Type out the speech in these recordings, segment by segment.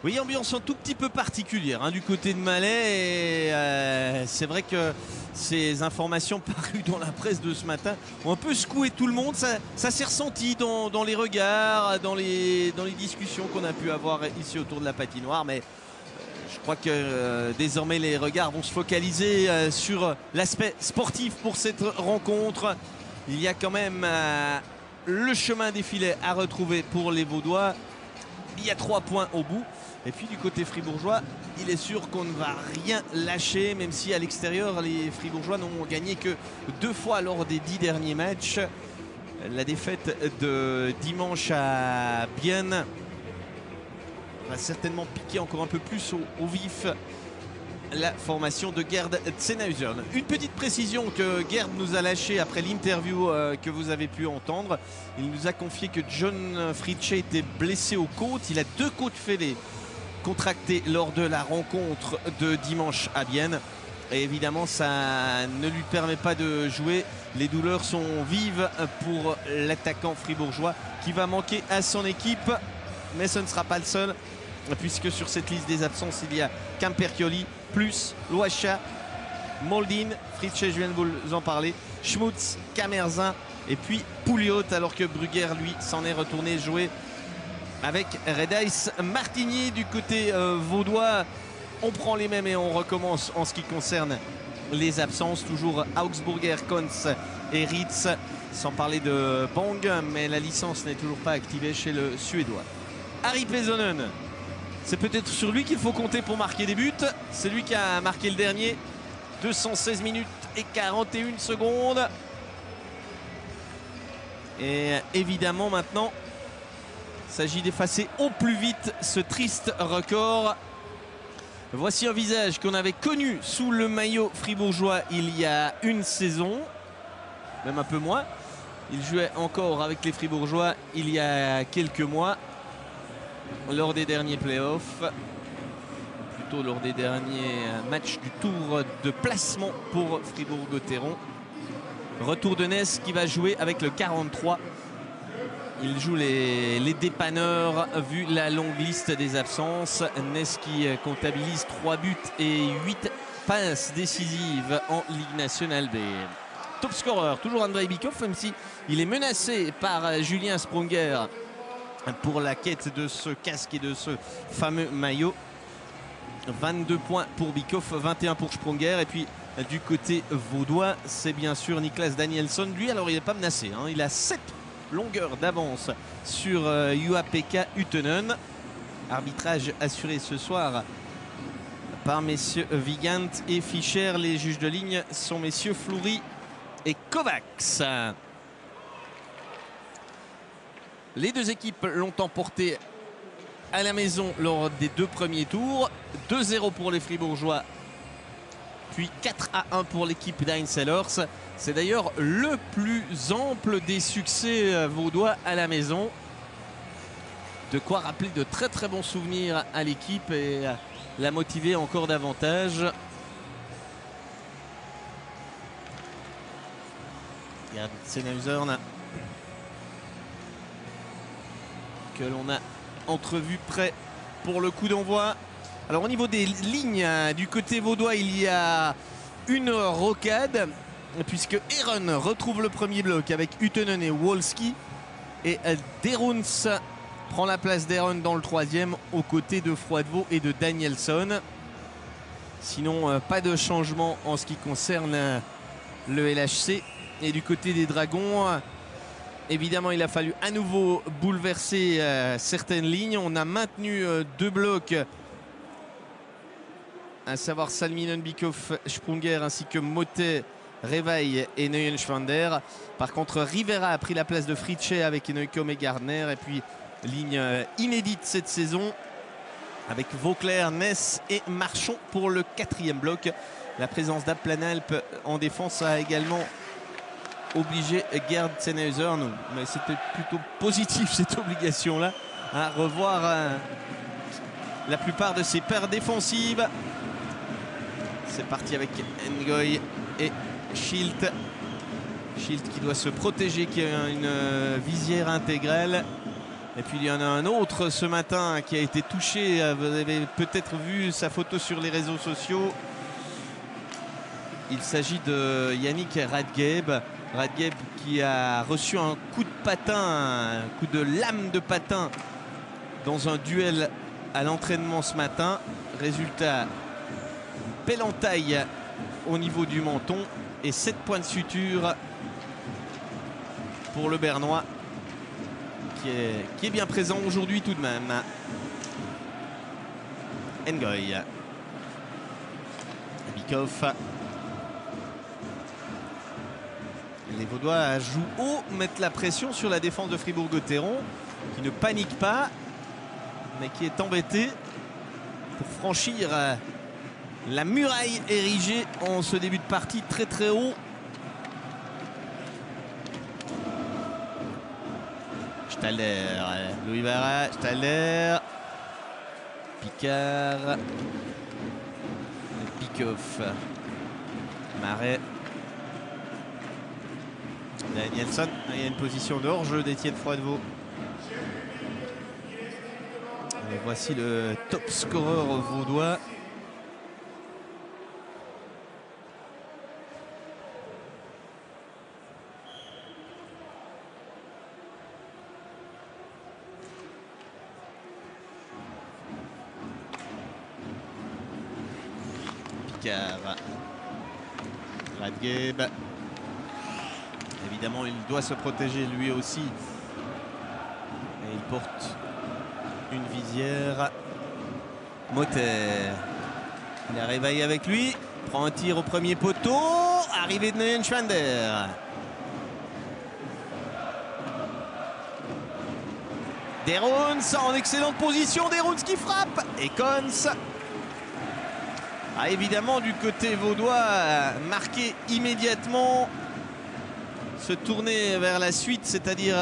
Oui, ambiance un tout petit peu particulière hein, du côté de Malais. Et c'est vrai que ces informations parues dans la presse de ce matin ont un peu secoué tout le monde. Ça s'est ressenti dans les regards, dans les discussions qu'on a pu avoir ici autour de la patinoire. Mais je crois que désormais les regards vont se focaliser sur l'aspect sportif pour cette rencontre. Il y a quand même le chemin des filets à retrouver pour les Vaudois. Il y a 3 points au bout. Et puis du côté fribourgeois, il est sûr qu'on ne va rien lâcher, même si à l'extérieur, les Fribourgeois n'ont gagné que 2 fois lors des 10 derniers matchs. La défaite de dimanche à Bienne va certainement piquer encore un peu plus au vif la formation de Gerd Zenhausen. Une petite précision que Gerd nous a lâchée après l'interview que vous avez pu entendre. Il nous a confié que John Fritzsche était blessé aux côtes. Il a 2 côtes fêlées contractées lors de la rencontre de dimanche à Bienne. Et évidemment, ça ne lui permet pas de jouer. Les douleurs sont vives pour l'attaquant fribourgeois qui va manquer à son équipe. Mais ce ne sera pas le seul, puisque sur cette liste des absences, il y a Camperchioli, plus Loacha, Moldin, Fritzsche, je viens de vous en parler, Schmutz, Camerzin et puis Pouliot, alors que Brugger, lui, s'en est retourné jouer avec Redais Martigny du côté vaudois. On prend les mêmes et on recommence en ce qui concerne les absences. Toujours Augsburger, Konz et Ritz, sans parler de Bang, mais la licence n'est toujours pas activée chez le Suédois. Harry Pesonen, c'est peut-être sur lui qu'il faut compter pour marquer des buts. C'est lui qui a marqué le dernier. 216 minutes et 41 secondes. Et évidemment maintenant, il s'agit d'effacer au plus vite ce triste record. Voici un visage qu'on avait connu sous le maillot fribourgeois il y a une saison, même un peu moins. Il jouait encore avec les Fribourgeois il y a quelques mois, lors des derniers playoffs, plutôt lors des derniers matchs du tour de placement pour Fribourg-Gotteron. Retour de Ness qui va jouer avec le 43. Il joue les dépanneurs vu la longue liste des absences. Ness qui comptabilise 3 buts et 8 passes décisives en Ligue nationale B. Top scorer, toujours Andrei Bikov, même si il est menacé par Julien Sprunger pour la quête de ce casque et de ce fameux maillot. 22 points pour Bikov, 21 pour Sprunger. Et puis du côté vaudois, c'est bien sûr Niklas Danielsson. Lui, alors il n'est pas menacé, hein. Il a 7 longueurs d'avance sur Juha-Pekka Huttunen. Arbitrage assuré ce soir par messieurs Vigant et Fischer. Les juges de ligne sont messieurs Fleury et Kovacs. Les deux équipes l'ont emporté à la maison lors des 2 premiers tours. 2-0 pour les Fribourgeois, puis 4-1 pour l'équipe d'Heinz Sellers. C'est d'ailleurs le plus ample des succès vaudois à la maison. De quoi rappeler de très très bons souvenirs à l'équipe et la motiver encore davantage. Regarde Zenhausen que l'on a entrevu près pour le coup d'envoi. Alors au niveau des lignes du côté vaudois, il y a une rocade puisque Eren retrouve le premier bloc avec Huttunen et Wolski, et Deruns prend la place d'Eren dans le 3e aux côtés de Froidevaux et de Danielsson. Sinon pas de changement en ce qui concerne le LHC. Et du côté des Dragons, évidemment, il a fallu à nouveau bouleverser certaines lignes. On a maintenu 2 blocs, à savoir Salminen, Bikov, Sprunger ainsi que Motet, Revaille et Neuenschwander. Par contre, Rivera a pris la place de Fritzsche avec Neukom et Gardner. Et puis, ligne inédite cette saison avec Vauclair, Ness et Marchand pour le 4e bloc. La présence d'Aplanalp en défense a également obligé Gerd Zenhausen, mais c'était plutôt positif cette obligation-là, à revoir la plupart de ses paires défensives. C'est parti avec Ngoy et Schilt. Schilt qui doit se protéger, qui a une visière intégrale. Et puis il y en a un autre ce matin qui a été touché. Vous avez peut-être vu sa photo sur les réseaux sociaux. Il s'agit de Yannick Radgeb. Radgeb qui a reçu un coup de patin, un coup de lame de patin dans un duel à l'entraînement ce matin. Résultat, belle entaille au niveau du menton et 7 points de suture pour le Bernois qui est bien présent aujourd'hui tout de même. Ngoy. Bikoff. Les Vaudois jouent haut, mettent la pression sur la défense de Fribourg-Gotteron, qui ne panique pas, mais qui est embêté pour franchir la muraille érigée en ce début de partie très très haut. Staller, Louis Barra, Staller, Picard, Bikoff, Marais, Danielson. Il y a une position de hors-jeu d'Étienne Froidevaux. Et voici le top scoreur vaudois. Radgeb. Évidemment, il doit se protéger lui aussi. Et il porte une visière. Motter. Il a réveillé avec lui. Prend un tir au premier poteau. Arrivée de Neuenschwander. Derouns en excellente position. Derouns qui frappe. Et Cons. Évidemment, du côté vaudois, marquer immédiatement, se tourner vers la suite, c'est-à-dire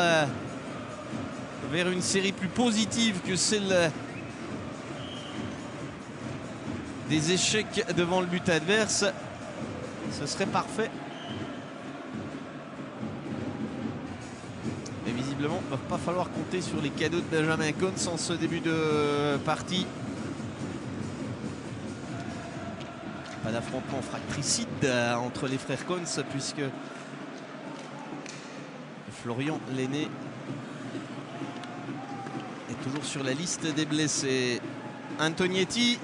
vers une série plus positive que celle des échecs devant le but adverse, ce serait parfait. Mais visiblement, il ne va pas falloir compter sur les cadeaux de Benjamin Cons en ce début de partie. Pas d'affrontement fratricide entre les frères Cons, puisque Florian l'aîné est toujours sur la liste des blessés. Antonietti,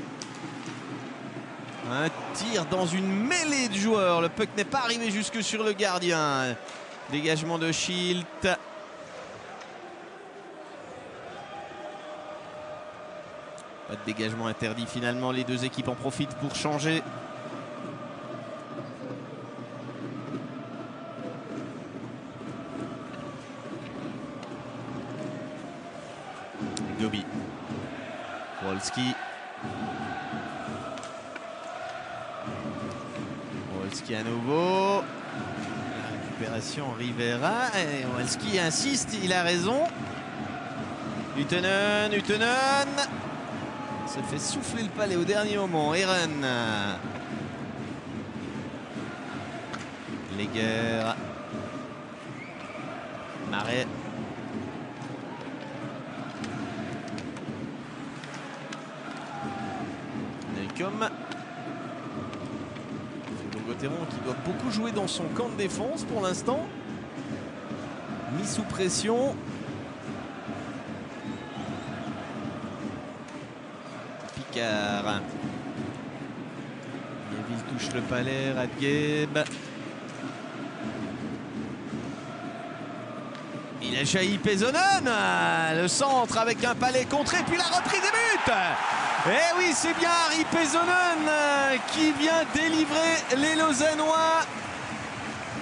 un tir dans une mêlée de joueurs. Le puck n'est pas arrivé jusque sur le gardien. Dégagement de Schilt. Pas de dégagement interdit finalement. Les deux équipes en profitent pour changer. Gobi. Wolski. Wolski à nouveau. La récupération Rivera. Et Wolski insiste, il a raison. Uttenen. Se fait souffler le palais au dernier moment. Eren. Leger. Marais. Comme Gotteron qui doit beaucoup jouer dans son camp de défense pour l'instant. Mis sous pression. Picard. Neville touche le palais. Radgeb. Il a jailli Pesonen. Le centre avec un palais contré. Puis la reprise des buts. Eh oui, c'est bien Harry Pesonen qui vient délivrer les Lausannois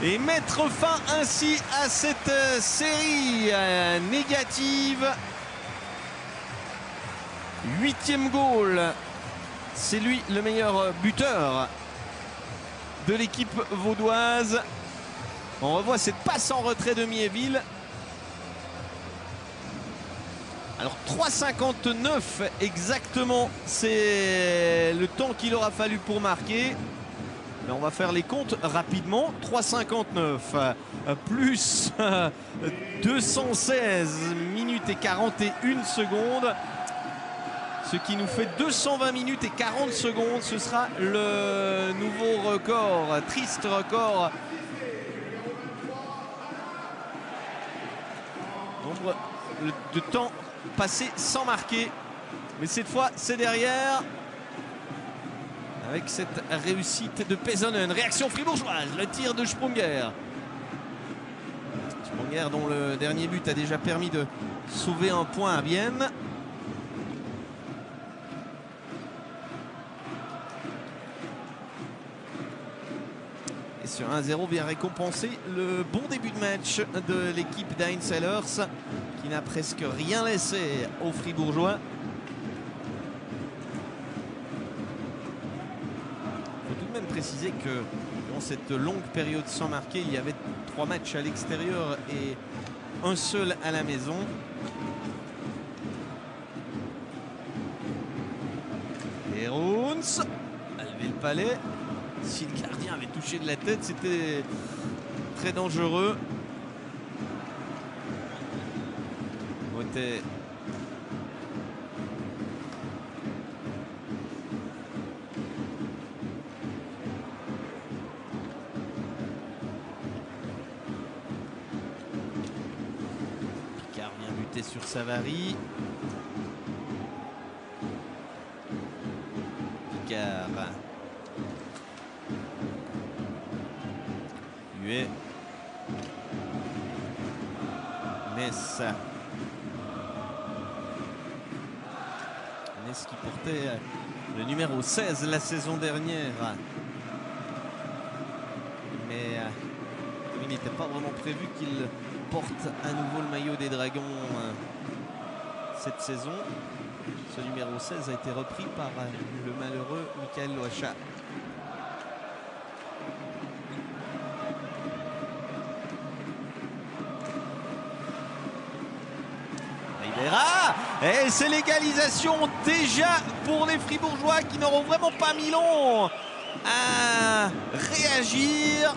et mettre fin ainsi à cette série négative. 8e goal. C'est lui le meilleur buteur de l'équipe vaudoise. On revoit cette passe en retrait de Miéville. Alors 3,59 exactement, c'est le temps qu'il aura fallu pour marquer. Mais on va faire les comptes rapidement. 3,59 plus 216 minutes minutes et 41 secondes. Ce qui nous fait 220 minutes et 40 secondes. Ce sera le nouveau record, triste record. Nombre de temps passé sans marquer. Mais cette fois, c'est derrière. Avec cette réussite de Pesonen. Réaction fribourgeoise, le tir de Sprunger. Sprunger dont le dernier but a déjà permis de sauver un point à Vienne. Et sur 1-0 vient récompenser le bon début de match de l'équipe d'Heinz Sellers qui n'a presque rien laissé aux Fribourgeois. Il faut tout de même préciser que dans cette longue période sans marquer, il y avait 3 matchs à l'extérieur et un seul à la maison. Et Runs a levé le palais. Si le gardien avait touché de la tête, c'était très dangereux. Motet. Picard vient buter sur Savary. Picard. Huet. Ness. Ness qui portait le numéro 16 la saison dernière. Mais il n'était pas vraiment prévu qu'il porte à nouveau le maillot des Dragons cette saison. Ce numéro 16 a été repris par le malheureux Michael Loacha. Et c'est l'égalisation déjà pour les Fribourgeois qui n'auront vraiment pas mis long à réagir.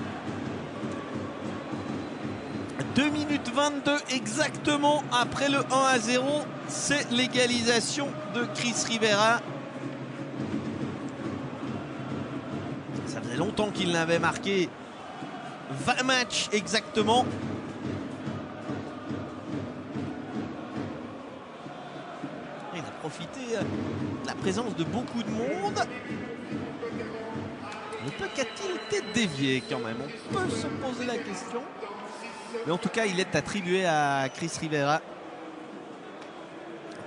2 minutes 22 exactement après le 1-0. C'est l'égalisation de Chris Rivera. Ça faisait longtemps qu'il n'avait marqué 20 matchs exactement. Il a profité de la présence de beaucoup de monde. Mais peut-qu'a-t-il été dévié quand même? On peut se poser la question. Mais en tout cas, il est attribué à Chris Rivera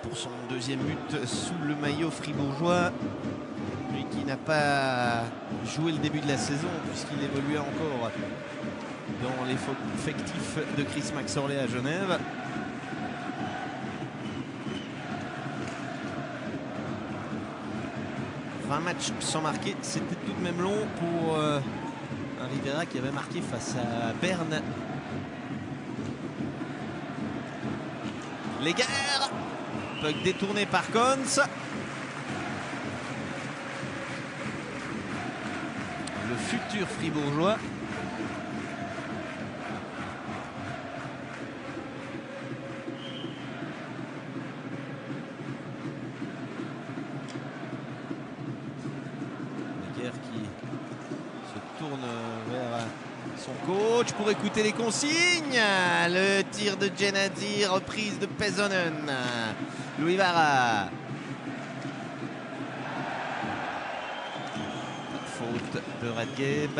pour son deuxième but sous le maillot fribourgeois. Lui qui n'a pas joué le début de la saison puisqu'il évoluait encore dans l'effectif de Chris Maxorley à Genève. Un match sans marquer, c'était tout de même long pour un Rivera qui avait marqué face à Berne. Les guerres, puck détourné par Kons. Le futur fribourgeois. Coach pour écouter les consignes. Le tir de Genadzi, reprise de Pesonen. Louis Vara. Faute de Radgeb.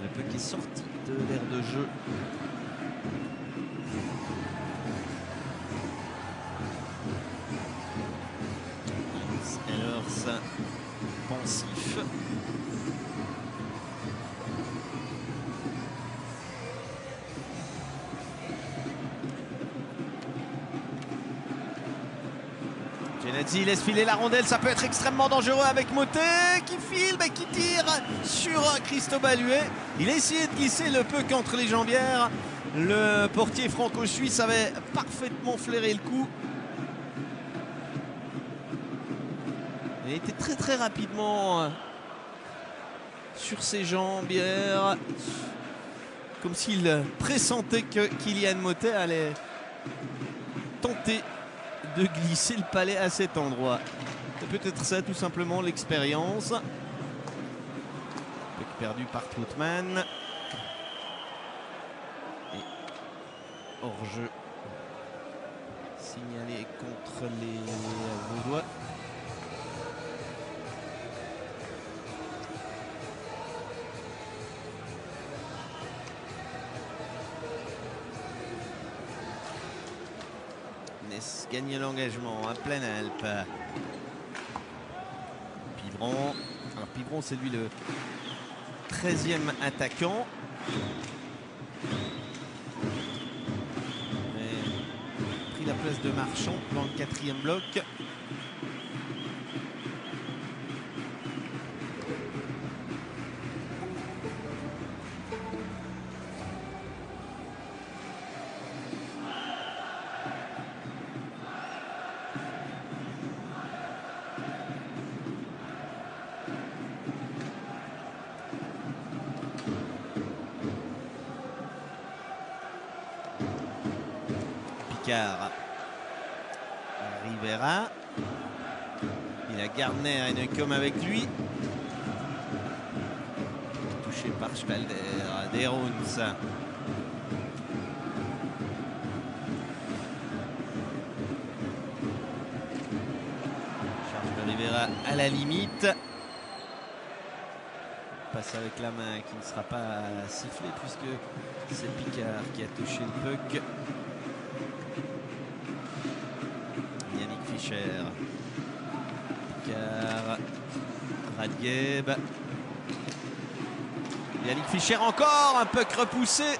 Le peu qui est sorti de l'aire de jeu. Sellers pensif. Genadzi laisse filer la rondelle, ça peut être extrêmement dangereux avec Motet qui file, mais qui tire sur Cristobal Huet. Il a essayé de glisser le puck entre les jambières. Le portier franco-suisse avait parfaitement flairé le coup. Il était très rapidement sur ses jambières, comme s'il pressentait que Kylian Motet allait tenter de glisser le palais à cet endroit. C'est peut-être ça, tout simplement, l'expérience. Puck perdu par Troutman. Et hors-jeu signalé contre les Vaudois. Gagne l'engagement à pleine Alpe. Pivron. Alors Pivron, c'est lui le 13e attaquant. Mais pris la place de Marchand dans le 4e bloc. Rivera. Il a Gardner et Neukom avec lui. Touché par Spalder. Deruns. Charge de Rivera à la limite. Passe avec la main qui ne sera pas sifflée puisque c'est Picard qui a touché le puck. Fischer, Picard, Radgeb, Yannick Fischer encore, un puck repoussé.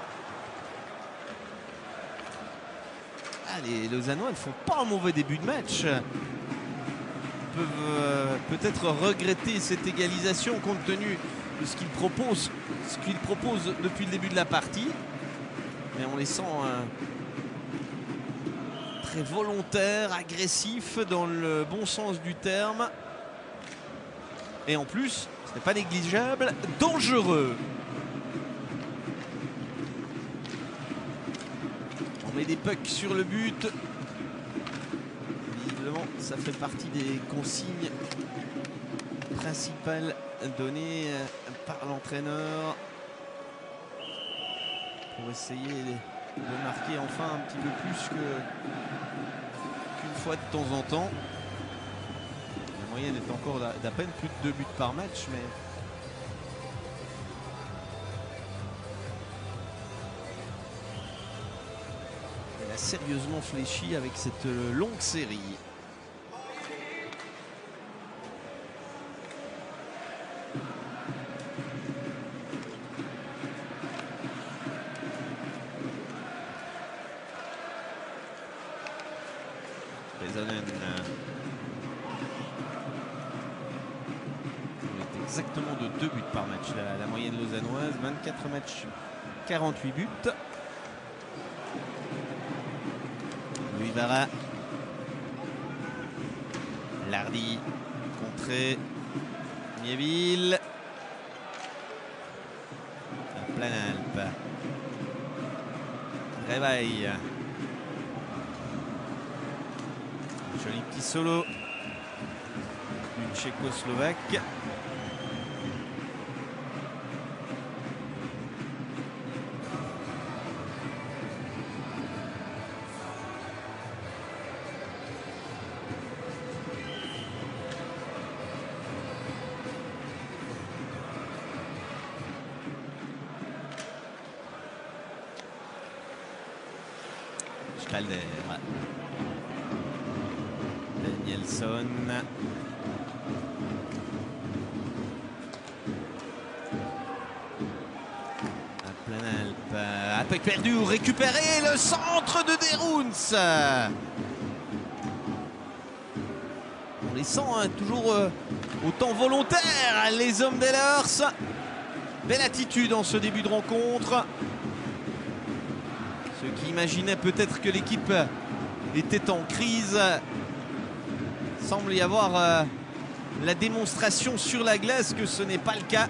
Ah, les Lausannois ne font pas un mauvais début de match. Ils peuvent peut-être regretter cette égalisation compte tenu de ce qu'ils proposent depuis le début de la partie. Mais on les sent très volontaire, agressif dans le bon sens du terme. Et en plus, ce n'est pas négligeable, dangereux. On met des pucks sur le but. Visiblement, ça fait partie des consignes principales données par l'entraîneur pour essayer de marquer enfin un petit peu plus qu'une fois de temps en temps. La moyenne est encore d'à peine plus de 2 buts par match, mais elle a sérieusement fléchi avec cette longue série. Exactement de 2 buts par match, la moyenne lausannoise, 24 matchs, 48 buts. Louis Barra, Lardy, contré, Miéville, à pleine Alpe, Réveil, joli petit solo du Tchécoslovaque. Calder, Danielson, à pleine Alpe, à puck perdu ou récupéré, le centre de Deruns. On les sent toujours autant volontaires, les hommes d'Ehlers. Belle attitude en ce début de rencontre. Ceux qui imaginaient peut-être que l'équipe était en crise, semble y avoir la démonstration sur la glace que ce n'est pas le cas.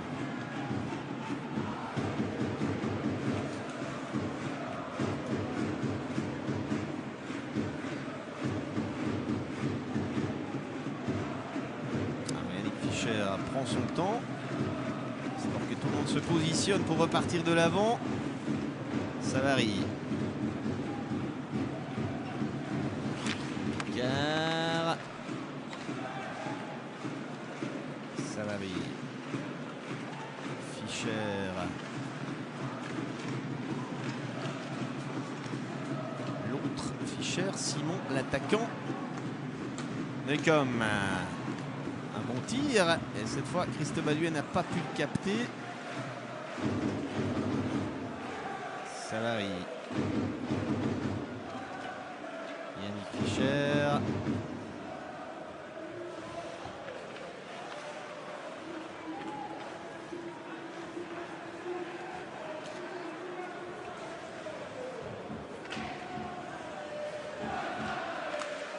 Fischer prend son temps. Histoire que tout le monde se positionne pour repartir de l'avant. Savary. Gare. Savary. Fischer. L'autre Fischer, Simon, l'attaquant. Neukom. Un bon tir. Et cette fois, Christophe Baduet n'a pas pu le capter. Savary. Yannick Fischer.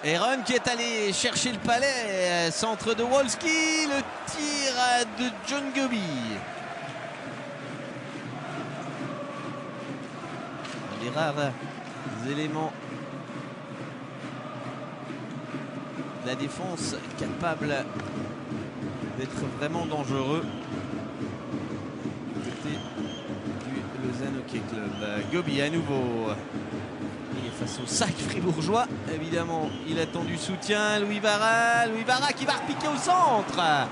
Aaron qui est allé chercher le palais, centre de Wolski, le tir de John Gobi. Un des rares éléments de la défense capable d'être vraiment dangereux du côté du Lausanne Hockey Club. Gobi à nouveau. Il est face au sac fribourgeois. Évidemment, il attend du soutien. Louis Vara qui va repiquer au centre. Ah,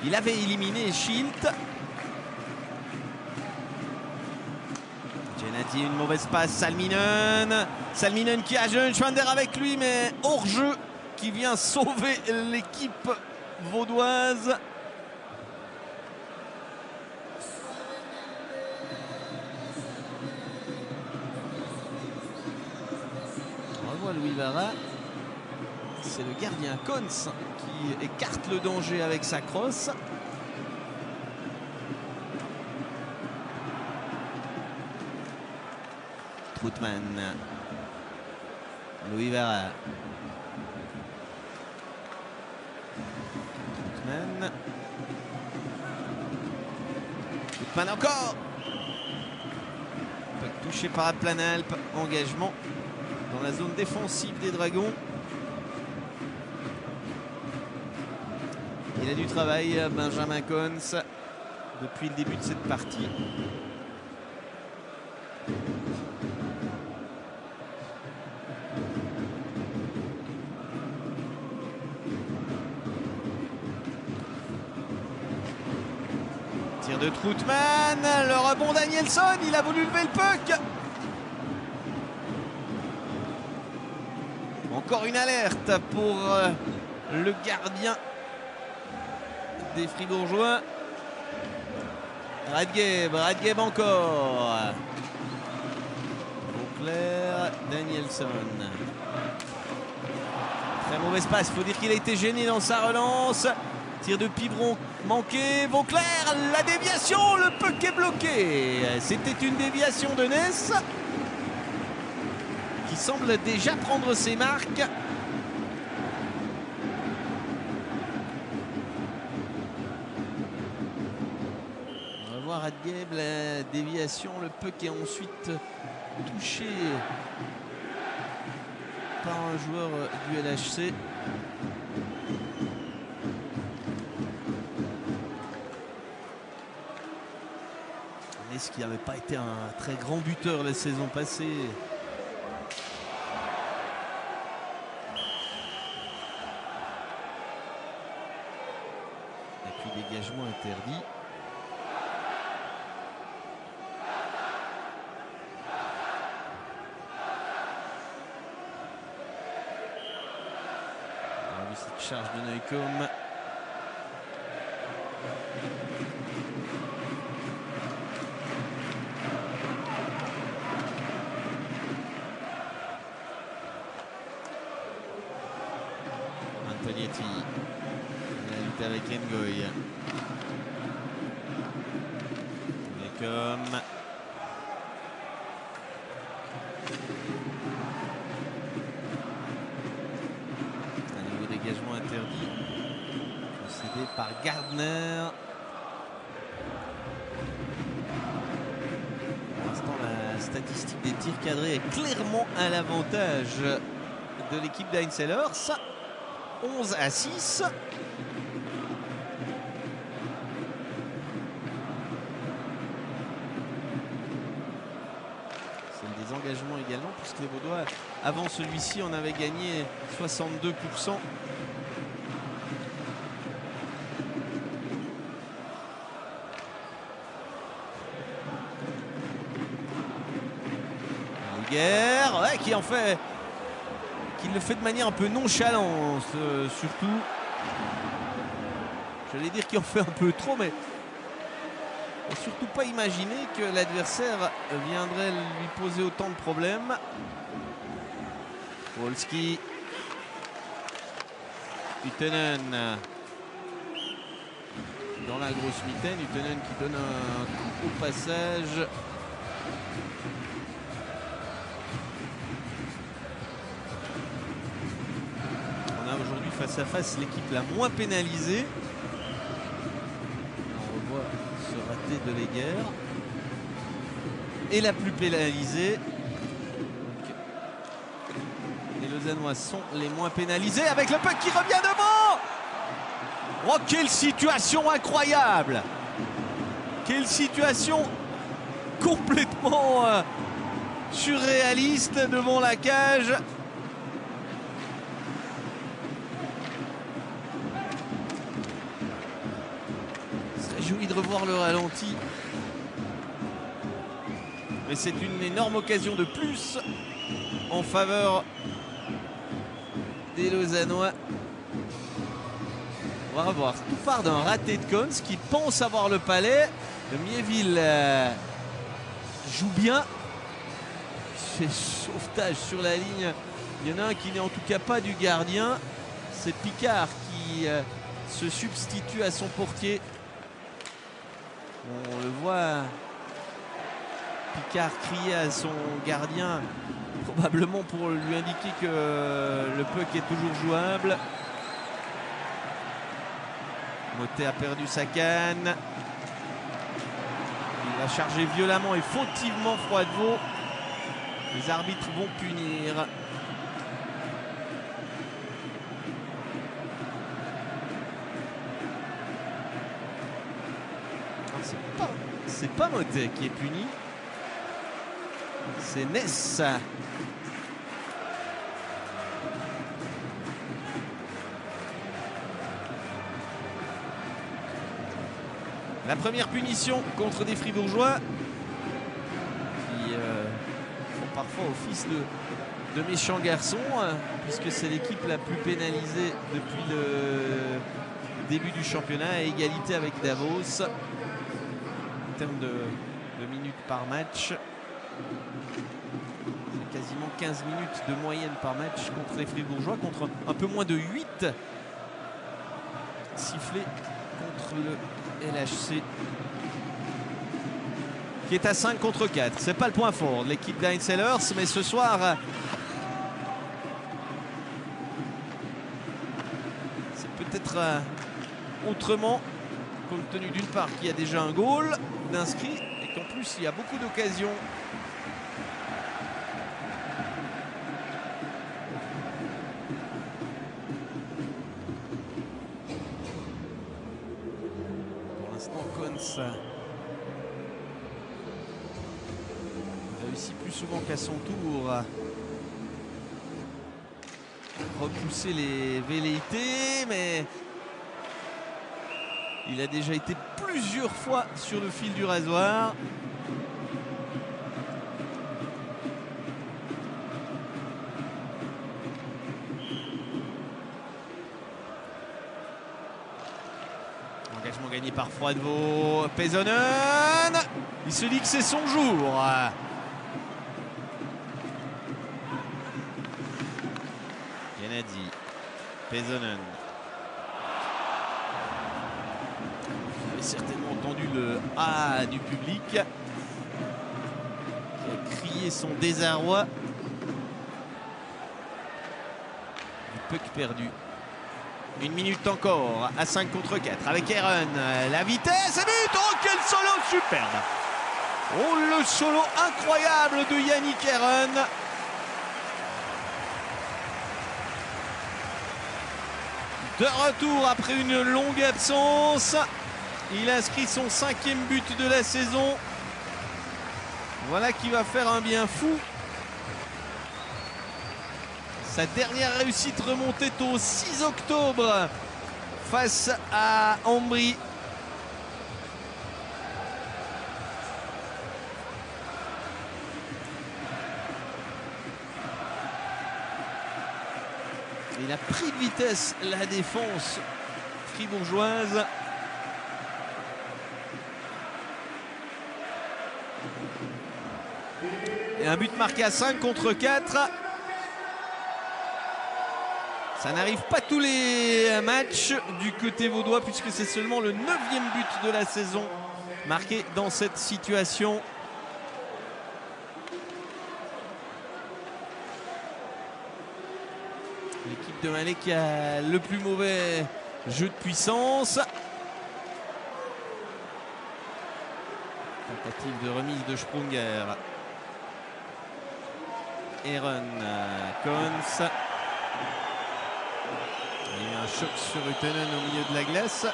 il avait éliminé Schilt. Gennady, une mauvaise passe. Salminen qui a Schwander avec lui, mais hors-jeu qui vient sauver l'équipe vaudoise. Louis Vara, c'est le gardien Kons qui écarte le danger avec sa crosse. Troutman, Louis Vara, Troutman encore, touché par Planalp, engagement dans la zone défensive des Dragons. Il a du travail, Benjamin Kons, depuis le début de cette partie. Tir de Troutman, le rebond Danielson, il a voulu lever le puck. Encore une alerte pour le gardien des Fribourgeois. Radgeb encore. Vauclair, Danielson. Très mauvaise passe, il faut dire qu'il a été gêné dans sa relance. Tir de Pibron manqué. Vauclair, la déviation, le puck est bloqué. C'était une déviation de Ness qui semble déjà prendre ses marques. On va voir Radgeb, la déviation, le puck est ensuite touché par un joueur du LHC. Ness qui n'avait pas été un très grand buteur la saison passée. Dégagement interdit. On a vu cette charge de Neukom. Antonietti. La lutte avec Ngoy. Neukom. Un nouveau dégagement interdit. Procédé par Gardner. Pour l'instant, la statistique des tirs cadrés est clairement à l'avantage de l'équipe d'Heinz Ehlers. 11-6. C'est des engagements également, puisque les Vaudois, avant celui-ci, on avait gagné 62%. Ouais, qui en fait, qui le fait de manière un peu nonchalante, surtout. J'allais dire qu'il en fait un peu trop, mais faut surtout pas imaginer que l'adversaire viendrait lui poser autant de problèmes. Wolski, Uttenen dans la grosse mitaine. Uttenen qui donne un coup au passage. Aujourd'hui face à face l'équipe la moins pénalisée. On revoit ce raté de Leguer. Et la plus pénalisée. Donc, les Lausannois sont les moins pénalisés avec le puck qui revient devant. Oh, quelle situation incroyable! Quelle situation complètement surréaliste devant la cage. Réjoui de revoir le ralenti. Mais c'est une énorme occasion de plus en faveur des Lausannois. On va revoir. Tout part d'un raté de Cons qui pense avoir le palais. Le Miéville joue bien. C'est sauvetage sur la ligne. Il y en a un qui n'est en tout cas pas du gardien. C'est Picard qui se substitue à son portier. On le voit, Picard crier à son gardien, probablement pour lui indiquer que le puck est toujours jouable. Motet a perdu sa canne. Il va charger violemment et fautivement Froidevaux. Les arbitres vont punir. C'est pas Motet qui est puni, c'est Ness. La première punition contre des Fribourgeois qui font parfois office de méchants garçons, puisque c'est l'équipe la plus pénalisée depuis le début du championnat, à égalité avec Davos. En termes de minutes par match, c'est quasiment 15 minutes de moyenne par match contre les Fribourgeois, contre un peu moins de 8 sifflés contre le LHC qui est à 5 contre 4. C'est pas le point fort de l'équipe d'Heinz Ehlers, mais ce soir c'est peut-être autrement, compte tenu d'une part qu'il y a déjà un goal d'inscrit et qu'en plus il y a beaucoup d'occasions. Pour l'instant, Cons réussit plus souvent qu'à son tour à repousser les velléités, mais il a déjà été plusieurs fois sur le fil du rasoir. Engagement gagné par Froidevaux. Pesonen, il se dit que c'est son jour. Gennady, Pesonen. Certainement entendu le A du public qui a crié son désarroi. Le puck perdu. 1 minute encore à 5 contre 4 avec Aaron. La vitesse et but. Oh, quel solo superbe. Oh, le solo incroyable de Yannick Aaron. De retour après une longue absence. Il inscrit son 5e but de la saison. Voilà qui va faire un bien fou. Sa dernière réussite remontait au 6 octobre face à Ambry. Il a pris de vitesse la défense fribourgeoise. Et un but marqué à 5 contre 4. Ça n'arrive pas tous les matchs du côté vaudois puisque c'est seulement le 9e but de la saison marqué dans cette situation. L'équipe de Malais qui a le plus mauvais jeu de puissance. Tentative de remise de Sprunger. Aaron Kons. Il y a eu un choc sur Ruttenen au milieu de la glace.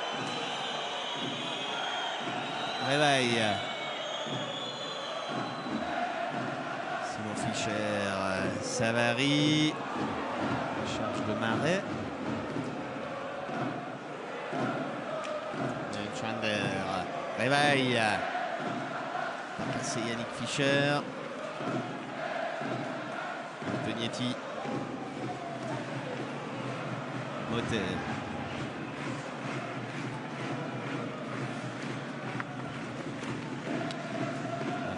Réveil. Simon Fischer. Savary. Charge de Marais. Chandler. Réveil. C'est Yannick Fischer. Tognetti. Motet.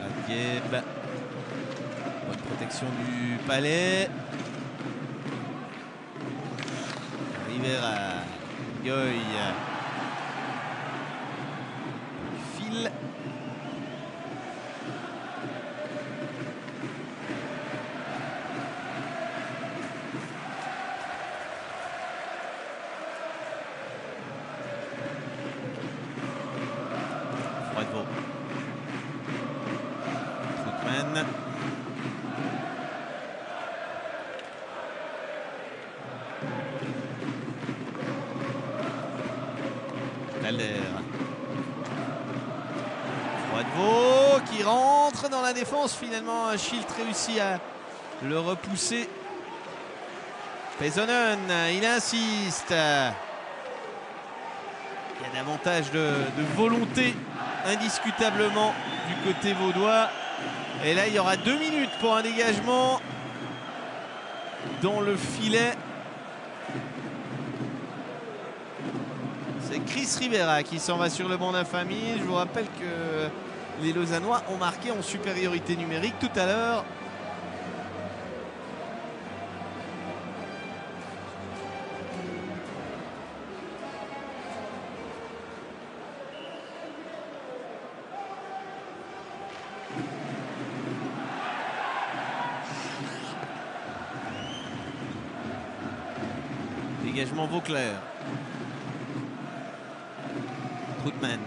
Radgeb. Bonne protection du Palais. Rivera. Goy. Fil. Froidevaux. Troutman. Calder. Froidevaux qui rentre dans la défense. Finalement, Schilt réussit à le repousser. Pesonen, il insiste. Il y a davantage de volonté indiscutablement du côté vaudois. Et là, il y aura 2 minutes pour un dégagement dans le filet. C'est Chris Rivera qui s'en va sur le banc d'infamie. Je vous rappelle que les Lausannois ont marqué en supériorité numérique tout à l'heure. Dégagement Vauclair. Troutman.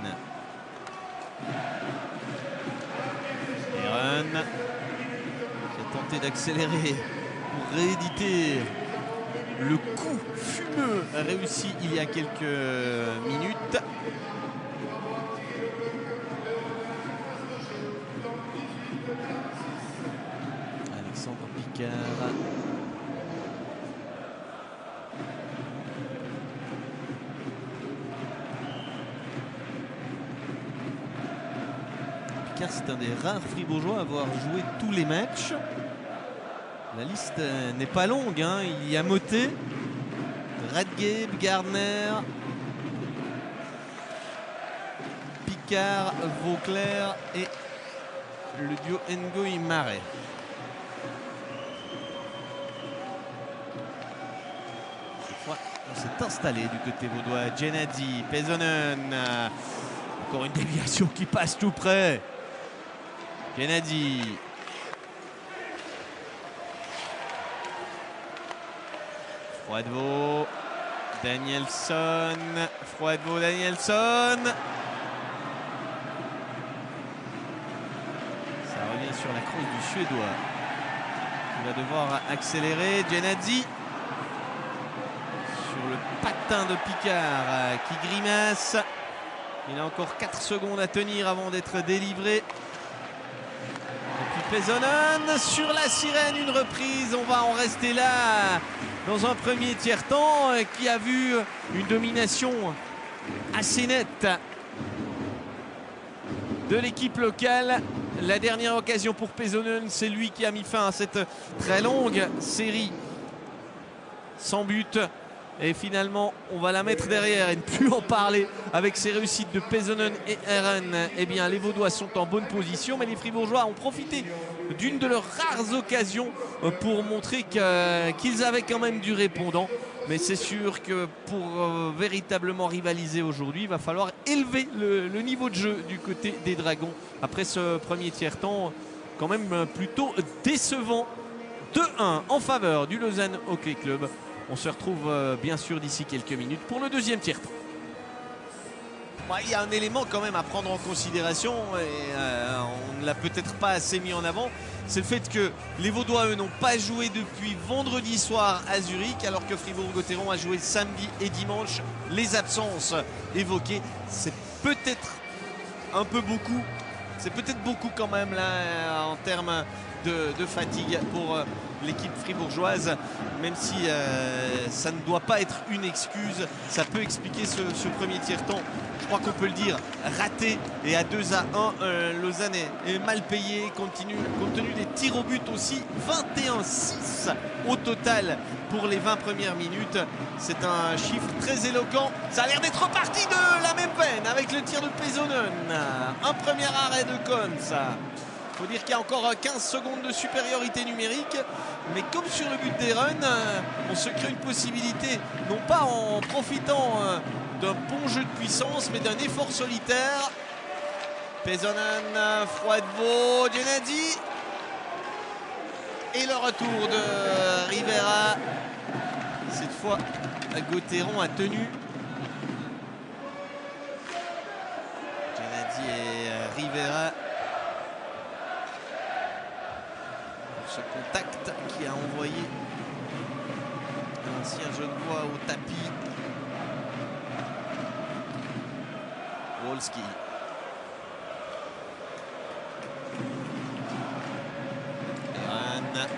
Aaron qui a tenté d'accélérer pour rééditer le coup fumeux réussi il y a quelques minutes. Alexandre Picard. C'est un des rares fribourgeois à avoir joué tous les matchs. La liste n'est pas longue, hein. Il y a Motet, Radgeb, Gardner, Picard, Vauclair et le duo Ngoy-Marais. Cette fois, on s'est installé du côté vaudois. Gennady, Pesonen. Encore une déviation qui passe tout près. Gennady. Froidevaux. Danielsson. Froidevaux, Danielsson. Ça revient sur la crosse du Suédois. Il va devoir accélérer. Gennady. Sur le patin de Picard qui grimace. Il a encore 4 secondes à tenir avant d'être délivré. Et puis Pesonen sur la sirène, une reprise. On va en rester là dans un premier tiers-temps qui a vu une domination assez nette de l'équipe locale. La dernière occasion pour Pesonen, c'est lui qui a mis fin à cette très longue série sans but. Et finalement, on va la mettre derrière et ne plus en parler avec ces réussites de Pesonen et Eren. Eh bien, les Vaudois sont en bonne position, mais les Fribourgeois ont profité d'une de leurs rares occasions pour montrer qu'ils avaient quand même du répondant. Mais c'est sûr que pour véritablement rivaliser aujourd'hui, il va falloir élever le niveau de jeu du côté des Dragons. Après ce premier tiers-temps, quand même plutôt décevant. 2-1 en faveur du Lausanne Hockey Club. On se retrouve bien sûr d'ici quelques minutes pour le deuxième tiers-temps. Il y a un élément quand même à prendre en considération et on ne l'a peut-être pas assez mis en avant. C'est le fait que les Vaudois, eux, n'ont pas joué depuis vendredi soir à Zurich, alors que Fribourg-Gotteron a joué samedi et dimanche. Les absences évoquées, c'est peut-être un peu beaucoup. C'est peut-être beaucoup quand même là en termes de fatigue pour l'équipe fribourgeoise, même si ça ne doit pas être une excuse. Ça peut expliquer ce premier tiers-temps, je crois qu'on peut le dire, raté. Et à 2-1, Lausanne est mal payé compte tenu des tirs au but aussi. 21-6 au total pour les 20 premières minutes. C'est un chiffre très éloquent. Ça a l'air d'être reparti de la même peine avec le tir de Pesonen. Un premier arrêt de Kohns. Il faut dire qu'il y a encore 15 secondes de supériorité numérique, mais comme sur le but d'Eren, on se crée une possibilité, non pas en profitant d'un bon jeu de puissance, mais d'un effort solitaire. Pesonen, Froidevaux, Gennady. Et le retour de Rivera. Cette fois, Gotteron a tenu. Gennady et Rivera. Ce contact qui a envoyé l'ancien Genevois au tapis. Wolski. Eren.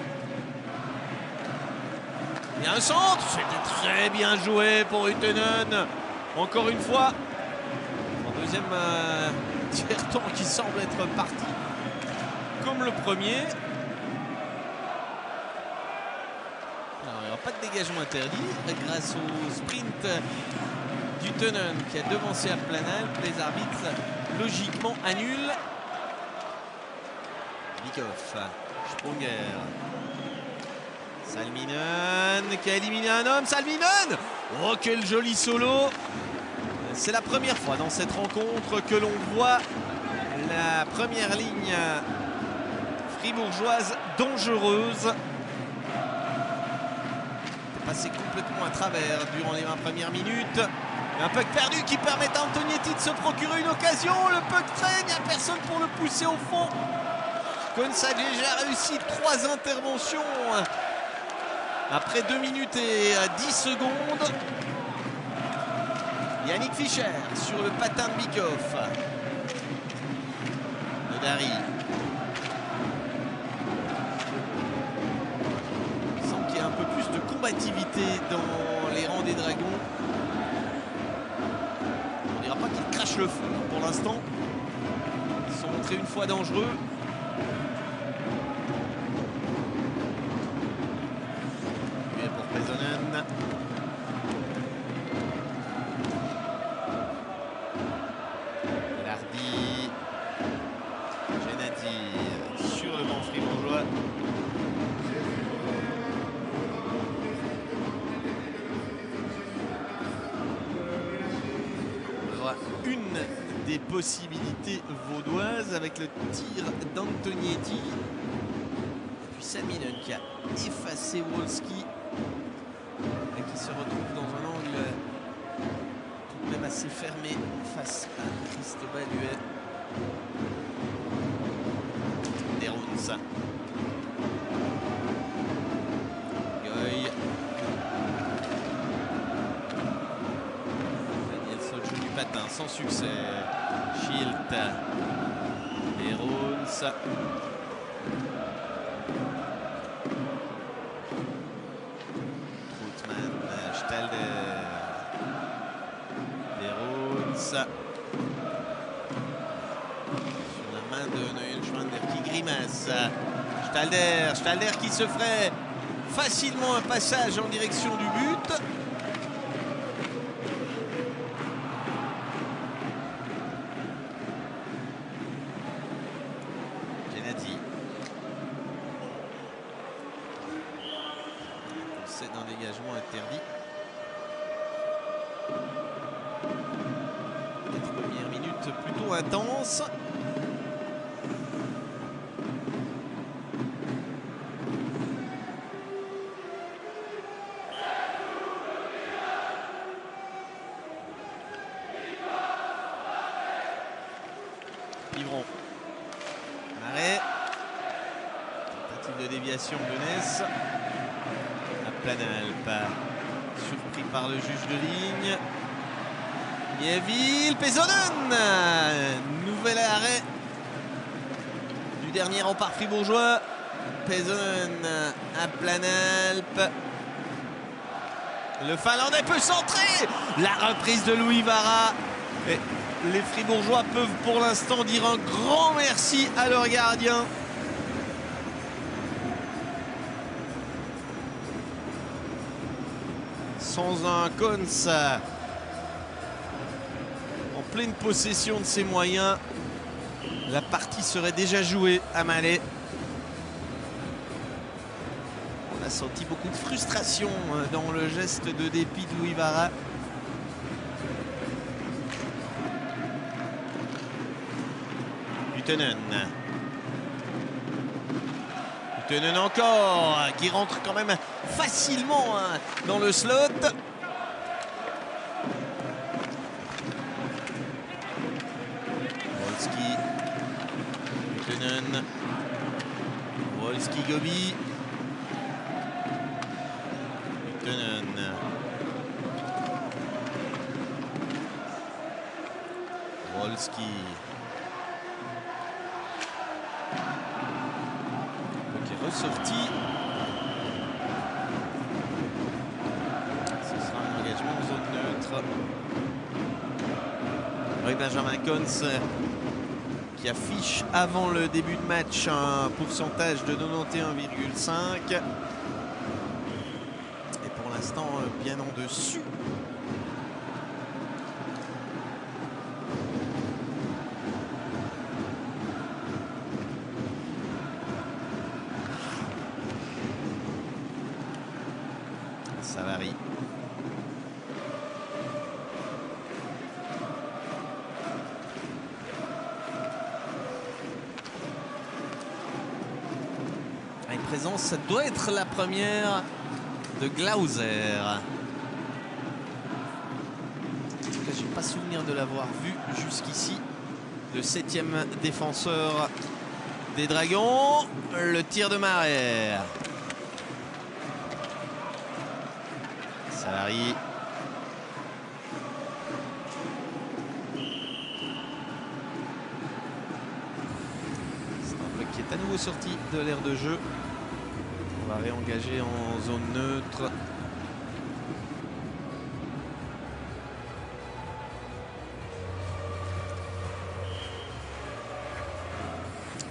Il y a un centre. C'était très bien joué pour Huttenen. Encore une fois. En deuxième tiers-temps qui semble être parti comme le premier. Pas de dégagement interdit grâce au sprint d'Huttenen qui a devancé à Planal. Les arbitres logiquement annulent. Bikoff, Sprunger, Salminen qui a éliminé un homme. Salminen, oh quel joli solo. C'est la première fois dans cette rencontre que l'on voit la première ligne fribourgeoise dangereuse. Passé complètement à travers durant les 20 premières minutes. Un puck perdu qui permet à Antonieti de se procurer une occasion. Le puck traîne, il n'y a personne pour le pousser au fond. Kohns a déjà réussi 3 interventions après 2 minutes et 10 secondes. Yannick Fischer sur le patin de Bikoff. Dari. Un peu plus de combativité dans les rangs des Dragons. On ne dira pas qu'ils crachent le feu pour l'instant. Ils se sont montrés une fois dangereux. Et pour Pesonen. Lardy. Gennady sur le banc fribourgeois. Une des possibilités vaudoises avec le tir d'Antonieti. Puis Salminen qui a effacé Wolski et qui se retrouve dans un angle tout de même assez fermé face à Cristobal Huet. Derunz. Goy. patin sans succès. Schilt. Derons. Troutman. Stalder. Derons. Sur la main de Neuenschwander qui grimace. Stalder qui se ferait facilement un passage en direction du but. Gennady. C'est un dégagement interdit. Les premières minutes plutôt intenses. Livron. Marais. Tentative de déviation de Ness. À Planalp. Surpris par le juge de ligne. Miéville. Pesonen. Nouvel arrêt du dernier rempart fribourgeois. Pesonen à Planalp. Le Finlandais peut centrer. La reprise de Louis Vara. Et les Fribourgeois peuvent pour l'instant dire un grand merci à leur gardien. Sans un Kons en pleine possession de ses moyens, la partie serait déjà jouée à Malais. On a senti beaucoup de frustration dans le geste de dépit de Louis Vara. Tenen encore, qui rentre quand même facilement dans le slot. Wolski. Tenen. Wolski Gobi. Tenen. Wolski. Ressorti. Ce sera un engagement en zone neutre. Oui, Benjamin Kons qui affiche avant le début de match un pourcentage de 91,5. Et pour l'instant bien en dessus. Ça varie. Une présence, ça doit être la première de Glauser. En tout cas, j'ai pas souvenir de l'avoir vu jusqu'ici. Le 7e défenseur des Dragons. Le tir de Marais. Salari. C'est un bloc qui est à nouveau sorti de l'aire de jeu. On va réengager en zone neutre.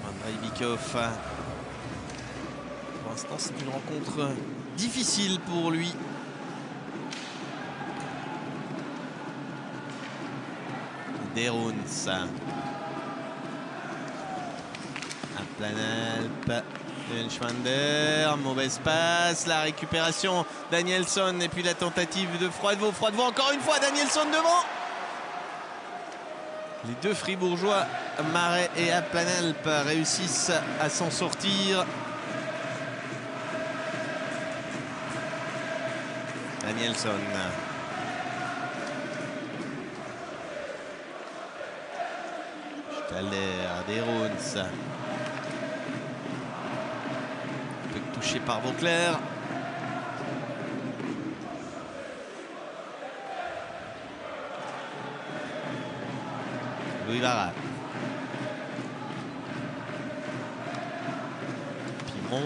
Andrei Bikov. Pour l'instant, c'est une rencontre difficile pour lui. Derons. À Planalp. Neuenschwander. Mauvaise passe. La récupération. Danielsson. Et puis la tentative de Froidevaux. Froidevaux encore une fois. Danielsson devant. Les deux Fribourgeois, Marais et à Planalp, réussissent à s'en sortir. Danielsson. Derons. Touché par Vauclair. Louis-Vara. Pivron.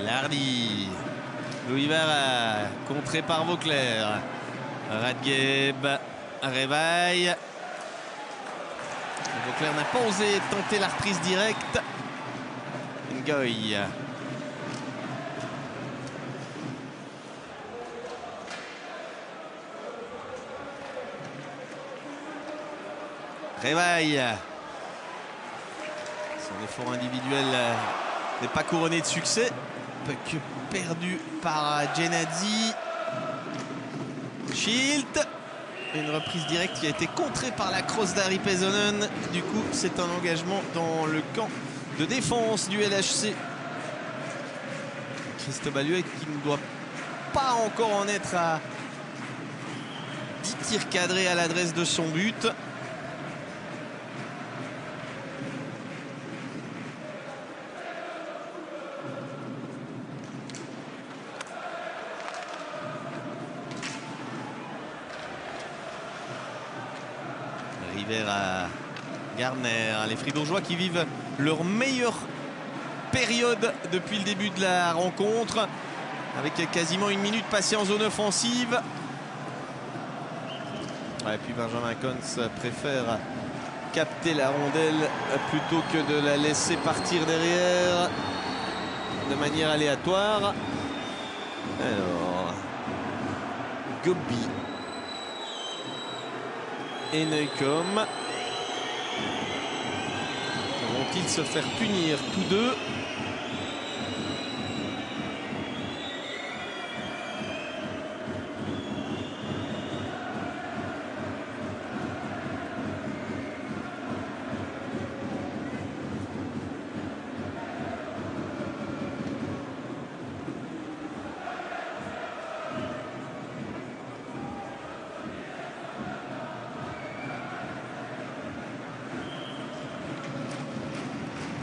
Lardy. Louis-Vara, contré par Vauclair. Radgeb, Réveil. Vauclair n'a pas osé tenter la reprise directe. Ngoy. Réveil. Son effort individuel n'est pas couronné de succès. Que perdu par Gennady. Schilt. Une reprise directe qui a été contrée par la crosse d'Ari Pesonen. Du coup, c'est un engagement dans le camp de défense du LHC. Christophe Baluet qui ne doit pas encore en être à 10 tirs cadrés à l'adresse de son but. À Gardner, les Fribourgeois qui vivent leur meilleure période depuis le début de la rencontre, avec quasiment une minute passée en zone offensive. Et puis Benjamin Cons préfère capter la rondelle plutôt que de la laisser partir derrière de manière aléatoire. Alors, Gobi et Neukom vont-ils se faire punir tous deux?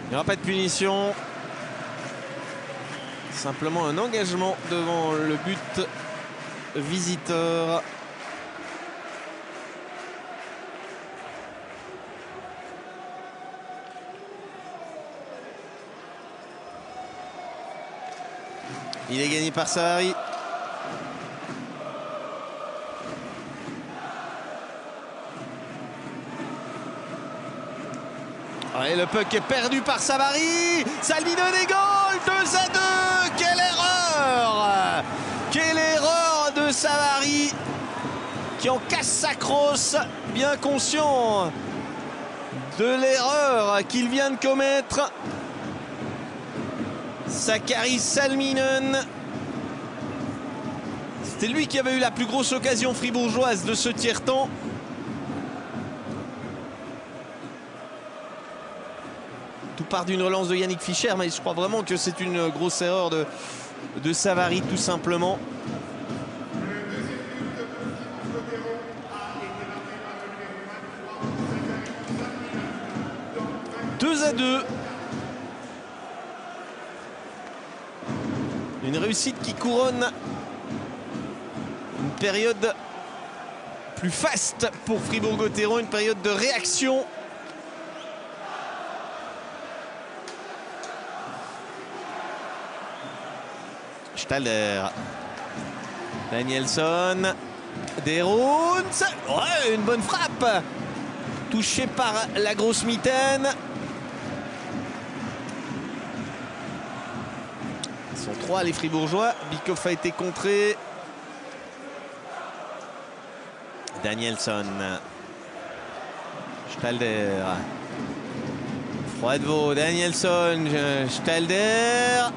Il n'y aura pas de punition. Simplement un engagement devant le but visiteur. Il est gagné par Savary. Et le puck est perdu par Savary. Salvino des goals. 2-2. Quelle erreur! Quelle erreur de Savary qui en casse sa crosse, bien conscient de l'erreur qu'il vient de commettre. Sakari Salminen. C'était lui qui avait eu la plus grosse occasion fribourgeoise de ce tiers-temps. Tout part d'une relance de Yannick Fischer, mais je crois vraiment que c'est une grosse erreur de Savary, tout simplement. « 2-2. Une réussite qui couronne une période plus faste pour Fribourg-Gotteron, une période de réaction. Stalder, Danielson, Derouns, ouais, une bonne frappe, touché par la grosse mitaine. Ils sont 3 les Fribourgeois. Bikoff a été contré. Danielson, Stalder, Froidevaux, Danielson, Stalder.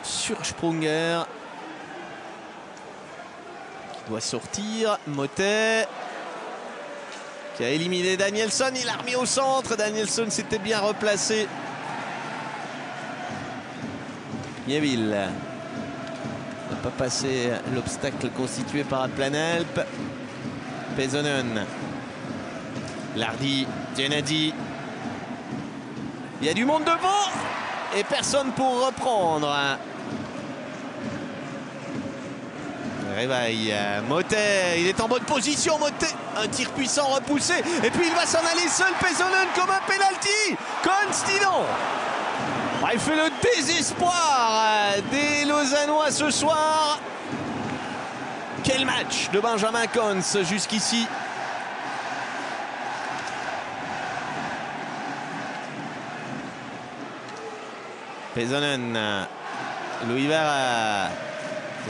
Sur Sprunger qui doit sortir. Motet qui a éliminé Danielson, il l'a remis au centre. Danielson s'était bien replacé. Nieville n'a pas passé l'obstacle constitué par Planelp. Pesonen, Lardy, Gennady. Il y a du monde devant et personne pour reprendre. Réveil, Motet, il est en bonne position, Motet. Un tir puissant repoussé. Et puis il va s'en aller seul, Pesonen, comme un penalty. Constidon. Il fait le désespoir des Lausannois ce soir. Quel match de Benjamin Cons jusqu'ici. Pesonen, Louis Vera,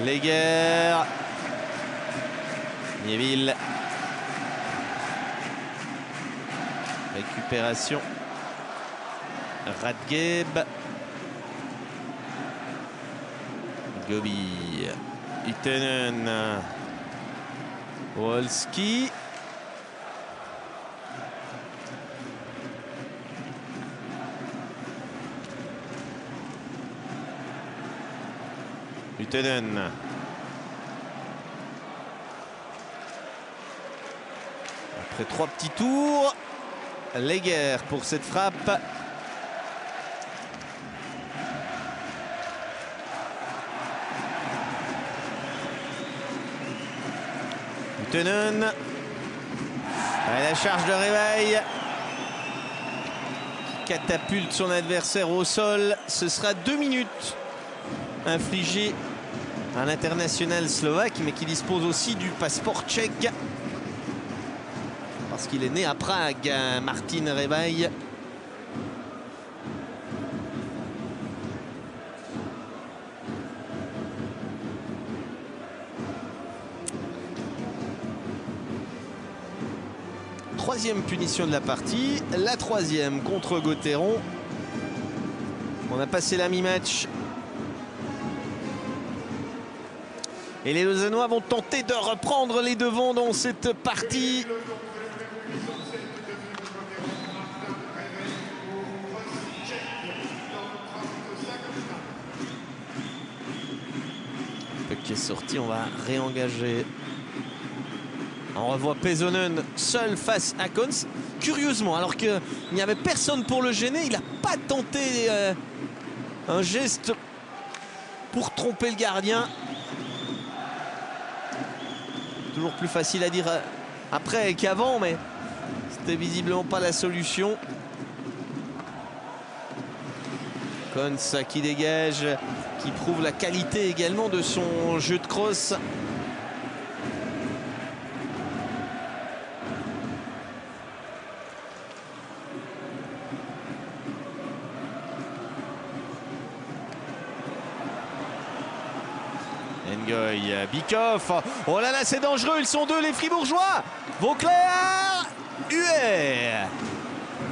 Leger, Nieville. Récupération. Radgeb. Gobi. Itonen. Wolski. Itonen. Après 3 petits tours, Leger pour cette frappe. Itonen. La charge de Réveil. Catapulte son adversaire au sol. Ce sera 2 minutes infligées à l'international slovaque, mais qui dispose aussi du passeport tchèque. Parce qu'il est né à Prague, Martin Réveil. Troisième punition de la partie, la troisième contre Gauthieron. On a passé la mi-match. Et les Lausannois vont tenter de reprendre les devants dans cette partie. Qui est sorti, on va réengager. On revoit Pesonen seul face à Cons. Curieusement, alors qu'il n'y avait personne pour le gêner, il n'a pas tenté un geste pour tromper le gardien. Toujours plus facile à dire après qu'avant, mais c'était visiblement pas la solution. Cons qui dégage, qui prouve la qualité également de son jeu de crosse. Ngoy, Bikoff. Oh là là, c'est dangereux, ils sont deux les Fribourgeois. Vauclair, Huet.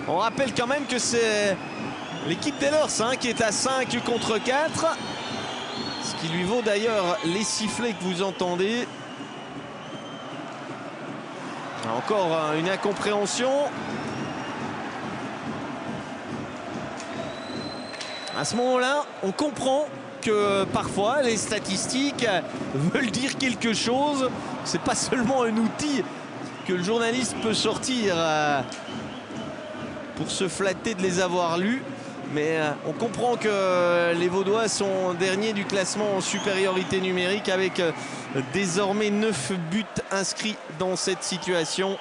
On rappelle quand même que c'est l'équipe d'Ellers qui est à 5 contre 4. Ce qui lui vaut d'ailleurs les sifflets que vous entendez. Encore une incompréhension. À ce moment-là, on comprend que parfois les statistiques veulent dire quelque chose. C'est pas seulement un outil que le journaliste peut sortir pour se flatter de les avoir lus. Mais on comprend que les Vaudois sont derniers du classement en supériorité numérique avec désormais 9 buts inscrits dans cette situation.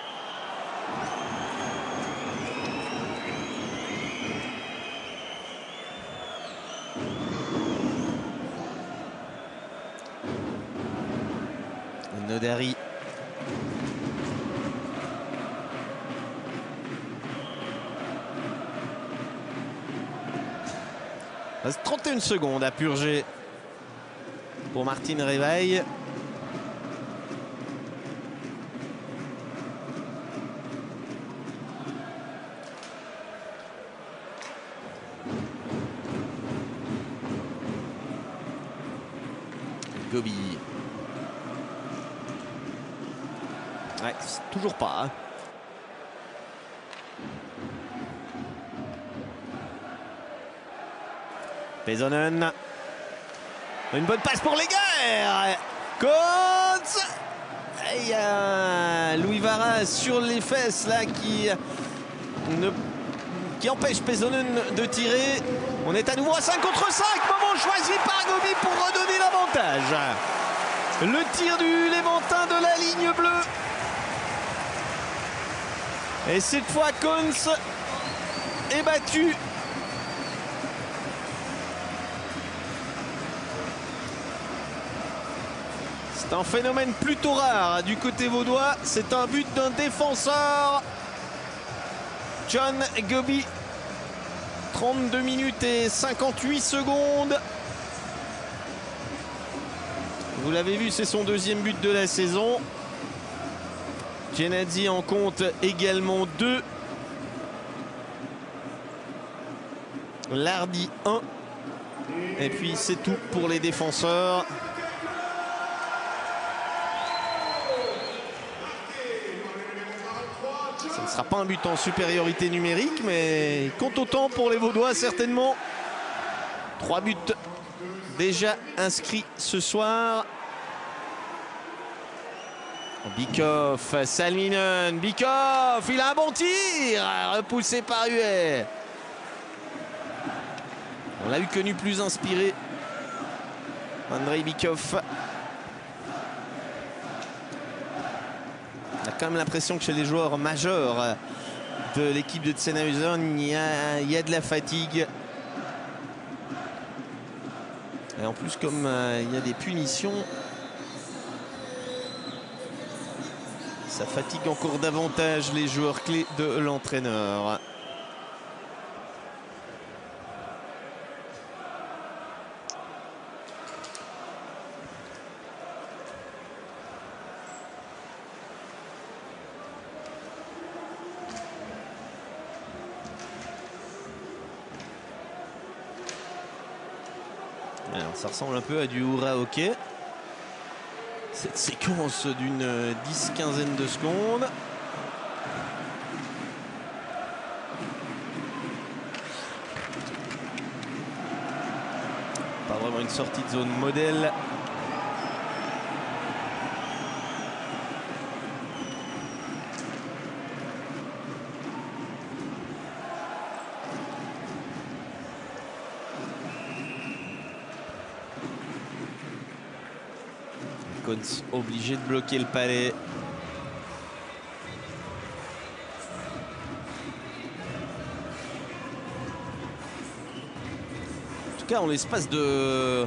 Nodari. Reste 31 secondes à purger pour Martin Réveil. Gobi. Ouais, toujours pas. Pesonen. Une bonne passe pour Leger. Cons. Il y a Louis Vara sur les fesses là qui empêche Pesonen de tirer. On est à nouveau à 5 contre 5. Moment choisi par Gobi pour redonner l'avantage. Le tir du Léventin de la ligne bleue. Et cette fois, Cons est battu. C'est un phénomène plutôt rare du côté vaudois. C'est un but d'un défenseur. John Gobi. 32 minutes et 58 secondes. Vous l'avez vu, c'est son deuxième but de la saison. Genadzi en compte également 2. Lardy 1. Et puis c'est tout pour les défenseurs. Ce ne sera pas un but en supériorité numérique, mais il compte autant pour les Vaudois certainement. 3 buts déjà inscrits ce soir. Bikoff, Salminen, Bikoff, il a un bon tir, repoussé par Huet. On l'a eu connu plus inspiré. Andrei Bikoff. On a quand même l'impression que chez les joueurs majeurs de l'équipe de Tsenhausen, il y a de la fatigue. Et en plus, comme il y a des punitions, ça fatigue encore davantage les joueurs clés de l'entraîneur. Alors, ça ressemble un peu à du hurrah hockey. Cette séquence d'une 10-15 de secondes. Pas vraiment une sortie de zone modèle. Obligé de bloquer le palais. En tout cas, en l'espace de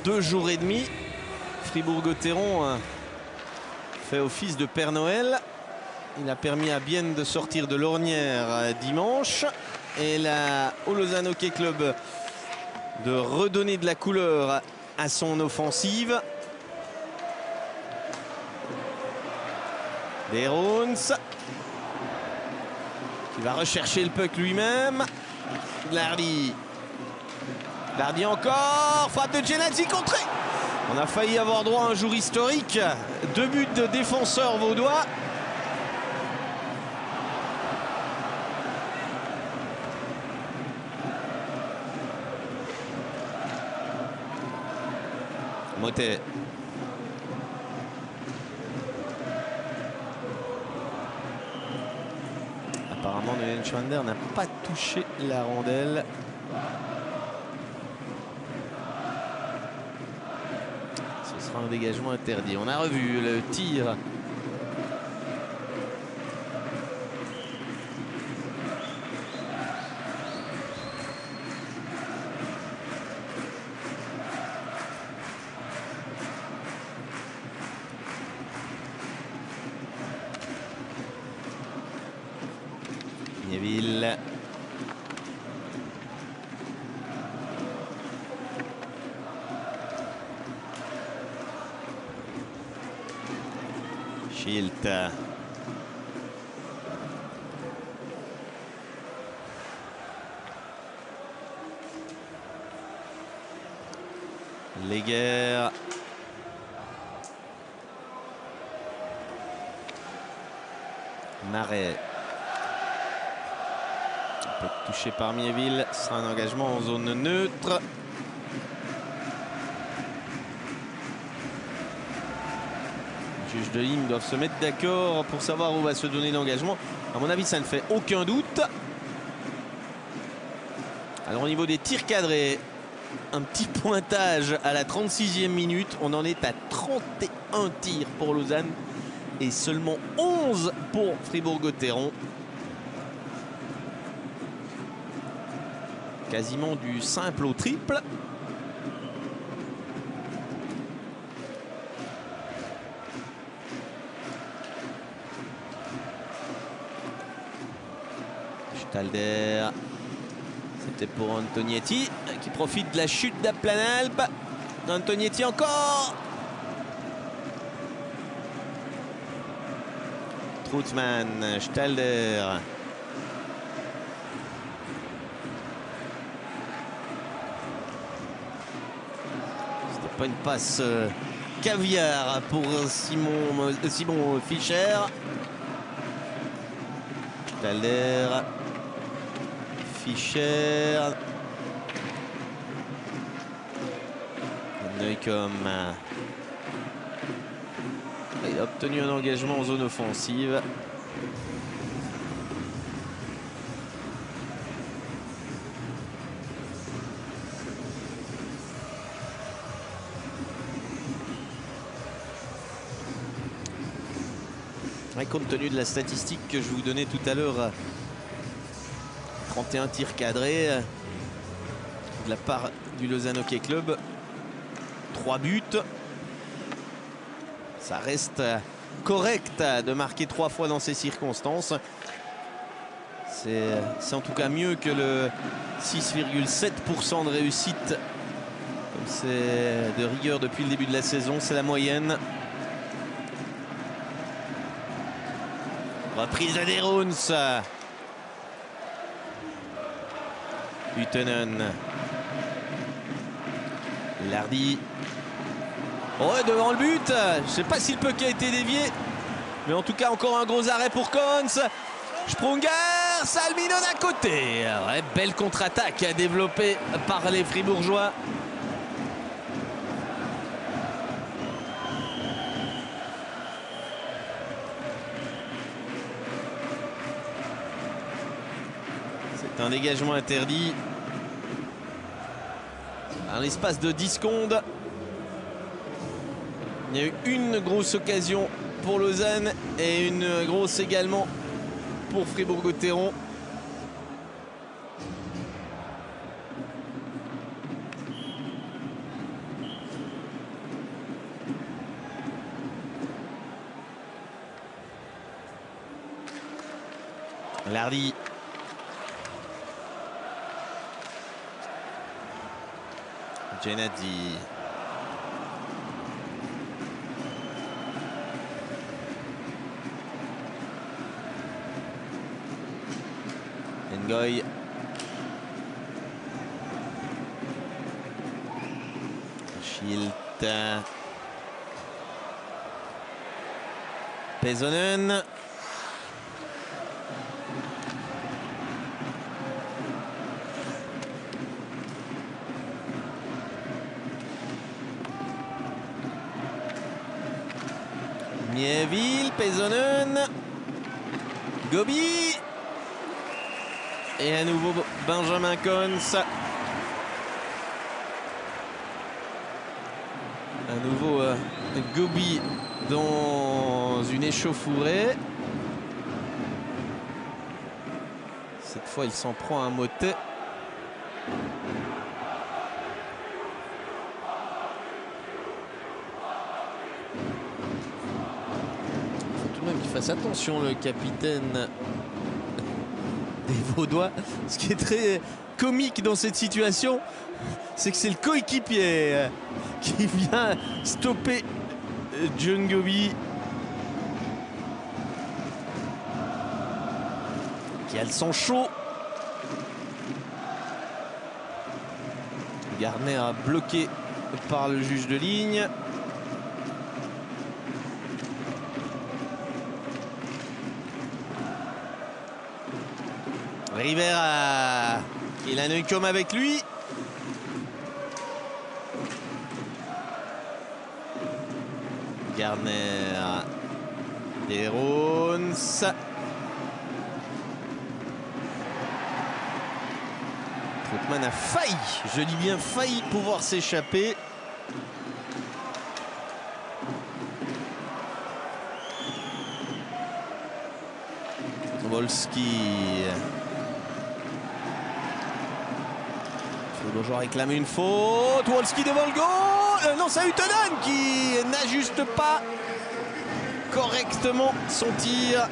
2 jours et demi, Fribourg-Gotteron fait office de Père Noël. Il a permis à Bienne de sortir de l'ornière dimanche. Et au Lausanne Hockey Club de redonner de la couleur à son offensive. Derons qui va rechercher le puck lui-même. Lardy encore. Frappe de Genadzi contré. On a failli avoir droit à un jour historique. 2 buts de défenseurs vaudois. Motet. Apparemment, Neuenschwander n'a pas touché la rondelle. Ce sera un dégagement interdit. On a revu le tir. Neville. Schilt. Leger. Marais. Peut être touché par Miéville. Ce sera un engagement en zone neutre. Les juges de ligne doivent se mettre d'accord pour savoir où va se donner l'engagement. À mon avis, ça ne fait aucun doute. Alors au niveau des tirs cadrés, un petit pointage à la 36e minute. On en est à 31 tirs pour Lausanne et seulement 11 pour Fribourg-Gotteron. Quasiment du simple au triple. Stalder. C'était pour Antonietti qui profite de la chute d'Aplanalp. Antonietti encore. Trutzmann, Stalder. C'était pas une passe caviar pour Simon Fischer. Stalder. Fischer. Neukom. Il a obtenu un engagement en zone offensive. Et compte tenu de la statistique que je vous donnais tout à l'heure, 31 tirs cadrés de la part du Lausanne Hockey Club, 3 buts. Ça reste correct de marquer 3 fois dans ces circonstances. C'est en tout cas mieux que le 6,7% de réussite. Comme c'est de rigueur depuis le début de la saison, c'est la moyenne. Reprise à Derons. Huttenen. Lardy. Oh, devant le but. Je ne sais pas si le puck a été dévié. Mais en tout cas, encore un gros arrêt pour Kohns. Sprunger. Salmino d'un côté. Ouais, belle contre-attaque développée par les Fribourgeois. C'est un dégagement interdit. En l'espace de 10 secondes. Il y a eu une grosse occasion pour Lausanne et une grosse également pour Fribourg-Gotteron. Lardy. Gennady. Ngoy. Schilt. Pesonen. Mieville, Pesonen. Gobi. Et à nouveau Benjamin Kohns. À nouveau Gobi dans une échauffourée. Cette fois, il s'en prend un motet. Il faut tout de même qu'il fasse attention, le capitaine des Vaudois. Ce qui est très comique dans cette situation, c'est que c'est le coéquipier qui vient stopper John Gobi, qui a le sang chaud. Garner a bloqué par le juge de ligne. Rivera, il a un Neukom avec lui. Garner, Derons, Trautmann a failli, je dis bien failli, pouvoir s'échapper. Wolski. Le joueur réclame une faute. Wolski devant le goal. Non, c'est Huttenen qui n'ajuste pas correctement son tir.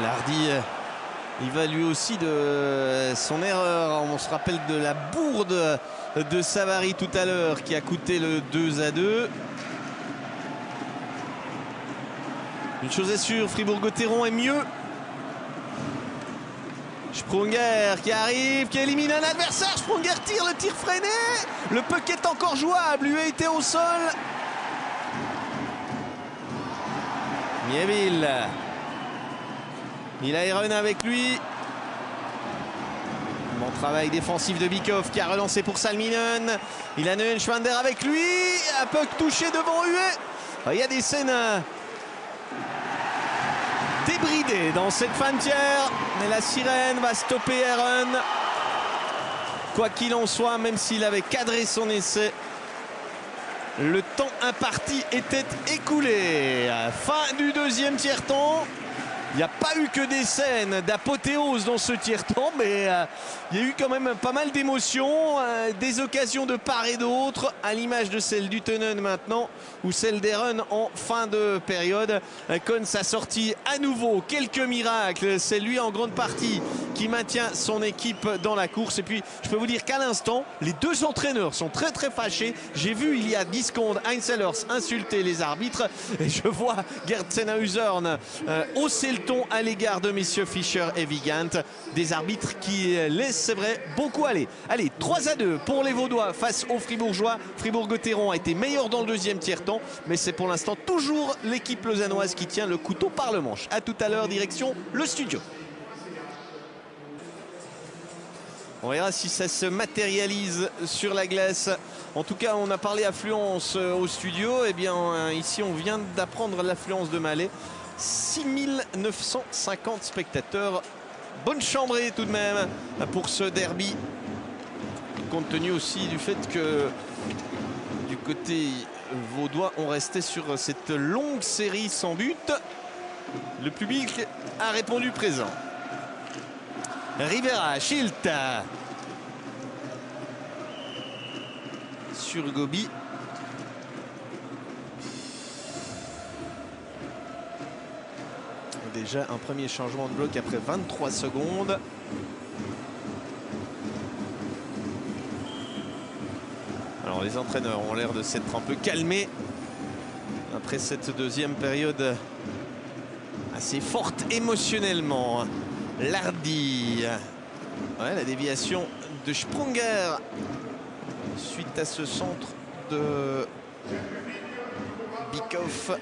Lardy, il va lui aussi de son erreur. On se rappelle de la bourde de Savary tout à l'heure qui a coûté le 2-2. Une chose est sûre, Fribourg-Gotteron est mieux. Sprunger qui arrive, qui élimine un adversaire. Sprunger tire, le tir freiné. Le puck est encore jouable, lui a été au sol. Mieville. Il a Iron avec lui. Bon travail défensif de Bikov qui a relancé pour Salminen. Il a Neuenschwander avec lui. Un puck touché devant Huet. Il y a des scènes débridées dans cette fin de tiers. Mais la sirène va stopper Aaron. Quoi qu'il en soit, même s'il avait cadré son essai, le temps imparti était écoulé. Fin du deuxième tiers-temps. Il n'y a pas eu que des scènes d'apothéose dans ce tiers-temps, mais il y a eu quand même pas mal d'émotions, des occasions de part et d'autre, à l'image de celle d'Huttenen maintenant, ou celle d'Eren en fin de période. Cons a sorti à nouveau quelques miracles, c'est lui en grande partie qui maintient son équipe dans la course. Et puis, je peux vous dire qu'à l'instant, les deux entraîneurs sont très très fâchés. J'ai vu il y a 10 secondes Heinz Ehlers insulter les arbitres, et je vois Gerd Sennhauser hausser le ton à l'égard de messieurs Fischer et Vigant, des arbitres qui laissent, c'est vrai, beaucoup aller. Allez, 3-2 pour les Vaudois face aux Fribourgeois. Fribourg-Gotteron a été meilleur dans le deuxième tiers-temps, mais c'est pour l'instant toujours l'équipe lausannoise qui tient le couteau par le manche. A tout à l'heure, direction le studio. On verra si ça se matérialise sur la glace. En tout cas, on a parlé affluence au studio. Eh bien, ici, on vient d'apprendre l'affluence de Malais. 6950 spectateurs. Bonne chambrée tout de même pour ce derby. Compte tenu aussi du fait que du côté vaudois, on restait sur cette longue série sans but. Le public a répondu présent. Rivera, Schilt sur Gobi. Déjà un premier changement de bloc après 23 secondes. Alors les entraîneurs ont l'air de s'être un peu calmés après cette deuxième période assez forte émotionnellement. Lardy. Ouais, la déviation de Sprunger suite à ce centre de Bikov.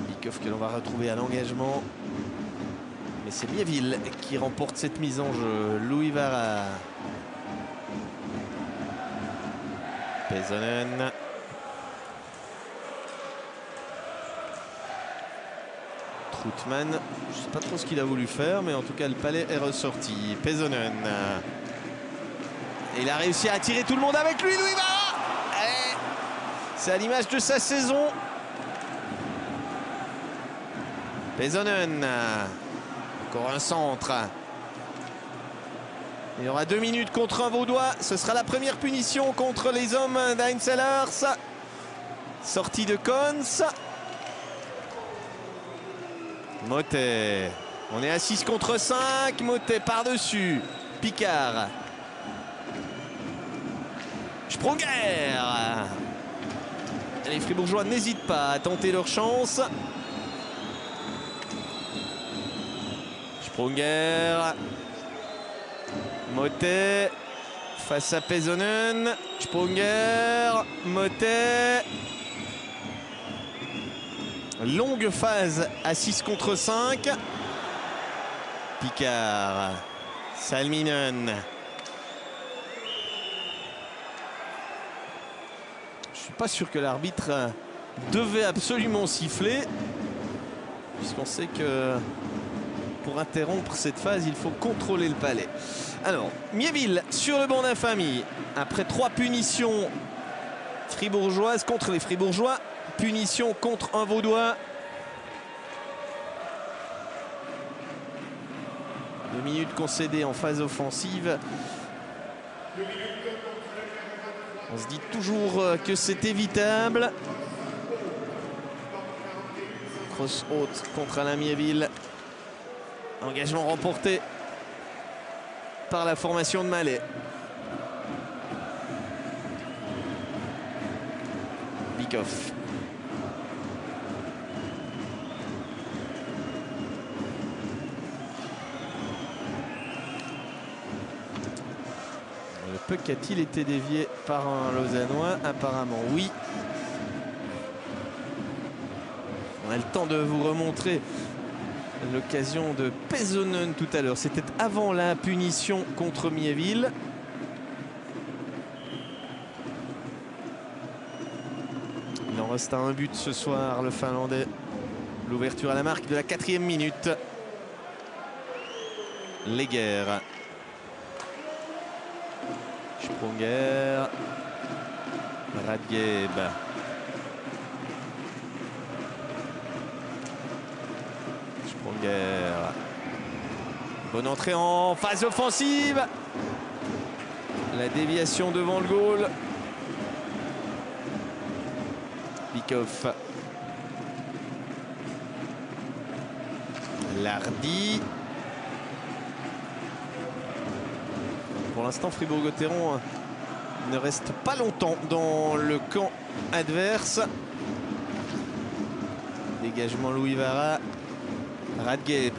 Bikov que l'on va retrouver à l'engagement. Mais c'est Mieville qui remporte cette mise en jeu. Louis Vara. Pesonen. Trautmann, je ne sais pas trop ce qu'il a voulu faire, mais en tout cas le palais est ressorti. Pesonen. Et il a réussi à attirer tout le monde avec lui, Louis Vara. C'est à l'image de sa saison. Pesonen. Encore un centre. Il y aura 2 minutes contre un Vaudois. Ce sera la première punition contre les hommes d'Heinz Ehlers. Sortie de Cons. Motet. On est à 6 contre 5. Motet par-dessus. Picard. Sprunger. Les Fribourgeois n'hésitent pas à tenter leur chance. Sprunger. Motet face à Pesonen. Sprunger. Motet. Longue phase à 6 contre 5. Picard. Salminen. Je suis pas sûr que l'arbitre devait absolument siffler, puisqu'on sait que pour interrompre cette phase, il faut contrôler le palais. Alors, Miéville sur le banc d'infamie. Après 3 punitions fribourgeoises contre les Fribourgeois, punition contre un Vaudois. 2 minutes concédées en phase offensive. On se dit toujours que c'est évitable. Cross haute contre Alain Miéville. Engagement remporté par la formation de Malais. Bikoff. Le puck a-t-il été dévié par un Lausannois? Apparemment oui. On a le temps de vous remontrer l'occasion de Pesonen tout à l'heure. C'était avant la punition contre Miéville. Il en reste à un but ce soir, le Finlandais. L'ouverture à la marque de la 4e minute. Leger. Sprunger. Radgeb. Bonne entrée en phase offensive. La déviation devant le goal. Bikoff. Lardy. Pour l'instant, Fribourg-Gotteron ne reste pas longtemps dans le camp adverse. Dégagement Louis Vara. Radgeb.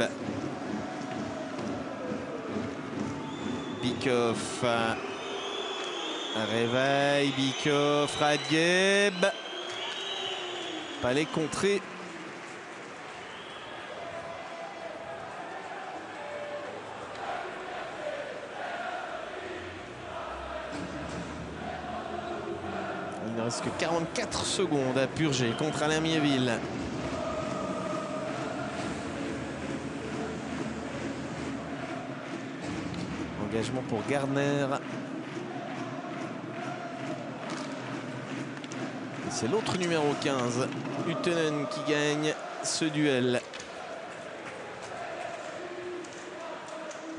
Bikoff. Réveil. Bikoff. Radgeb. Palais contré. Il ne reste que 44 secondes à purger contre Alain Miéville. Engagement pour Gardner. C'est l'autre numéro 15, Huttenen, qui gagne ce duel.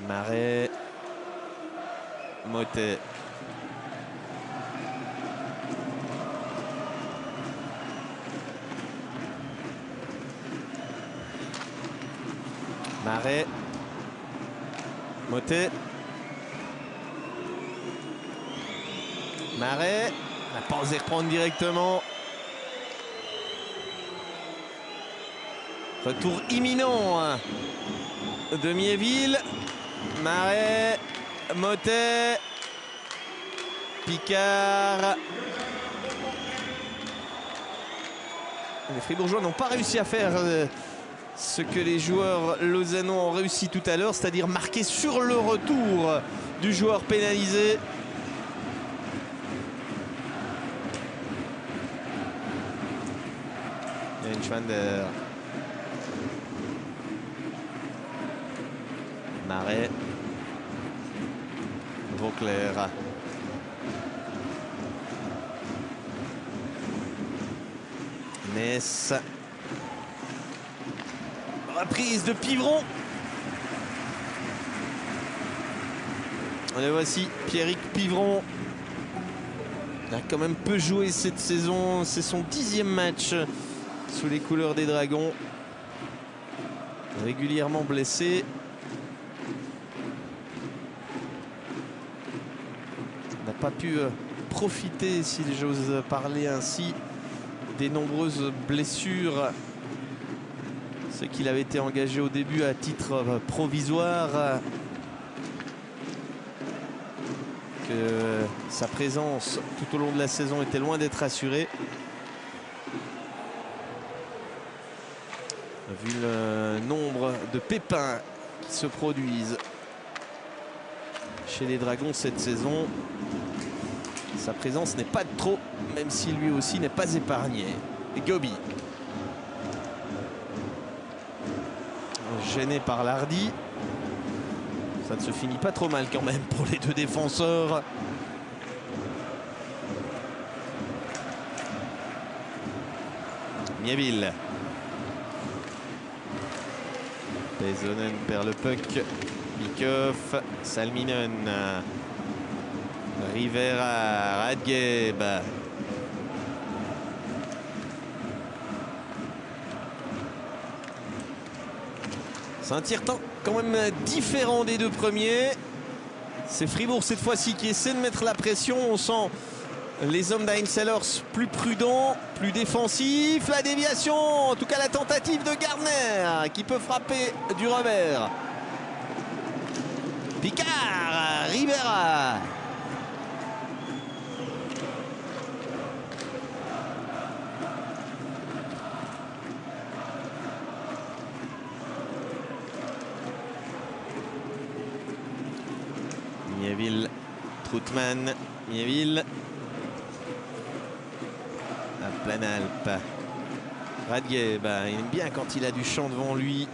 Marais. Motet. Marais. Motet. Marais n'a pas osé reprendre directement. Retour imminent de Miéville. Marais, Motet, Picard. Les Fribourgeois n'ont pas réussi à faire ce que les joueurs lausannois ont réussi tout à l'heure, c'est-à-dire marquer sur le retour du joueur pénalisé. Schwander. Marais. Vauclair. Ness. Reprise de Pivron. Le voici, Pierrick Pivron. Il a quand même peu joué cette saison. C'est son 10e match sous les couleurs des Dragons. Régulièrement blessé. N'a pas pu profiter, si j'ose parler ainsi, des nombreuses blessures. Ce qu'il avait été engagé au début à titre provisoire. Que sa présence tout au long de la saison était loin d'être assurée. Vu le nombre de pépins qui se produisent. chez les Dragons cette saison. Sa présence n'est pas de trop, même si lui aussi n'est pas épargné. Et Gobi. Gêné par Lardy. Ça ne se finit pas trop mal quand même pour les deux défenseurs. Mieville. Pesonen perd le puck. Bikoff. Salminen. Rivera. Radgeb. C'est un tir-temps quand même différent des deux premiers. C'est Fribourg cette fois-ci qui essaie de mettre la pression. On sent les hommes d'Heinz Sellers plus prudents, plus défensifs. La déviation, en tout cas la tentative de Gardner qui peut frapper du revers. Picard, Rivera. Mieville, Troutman, Mieville. À Planalp. Radgeb, il aime bien quand il a du champ devant lui.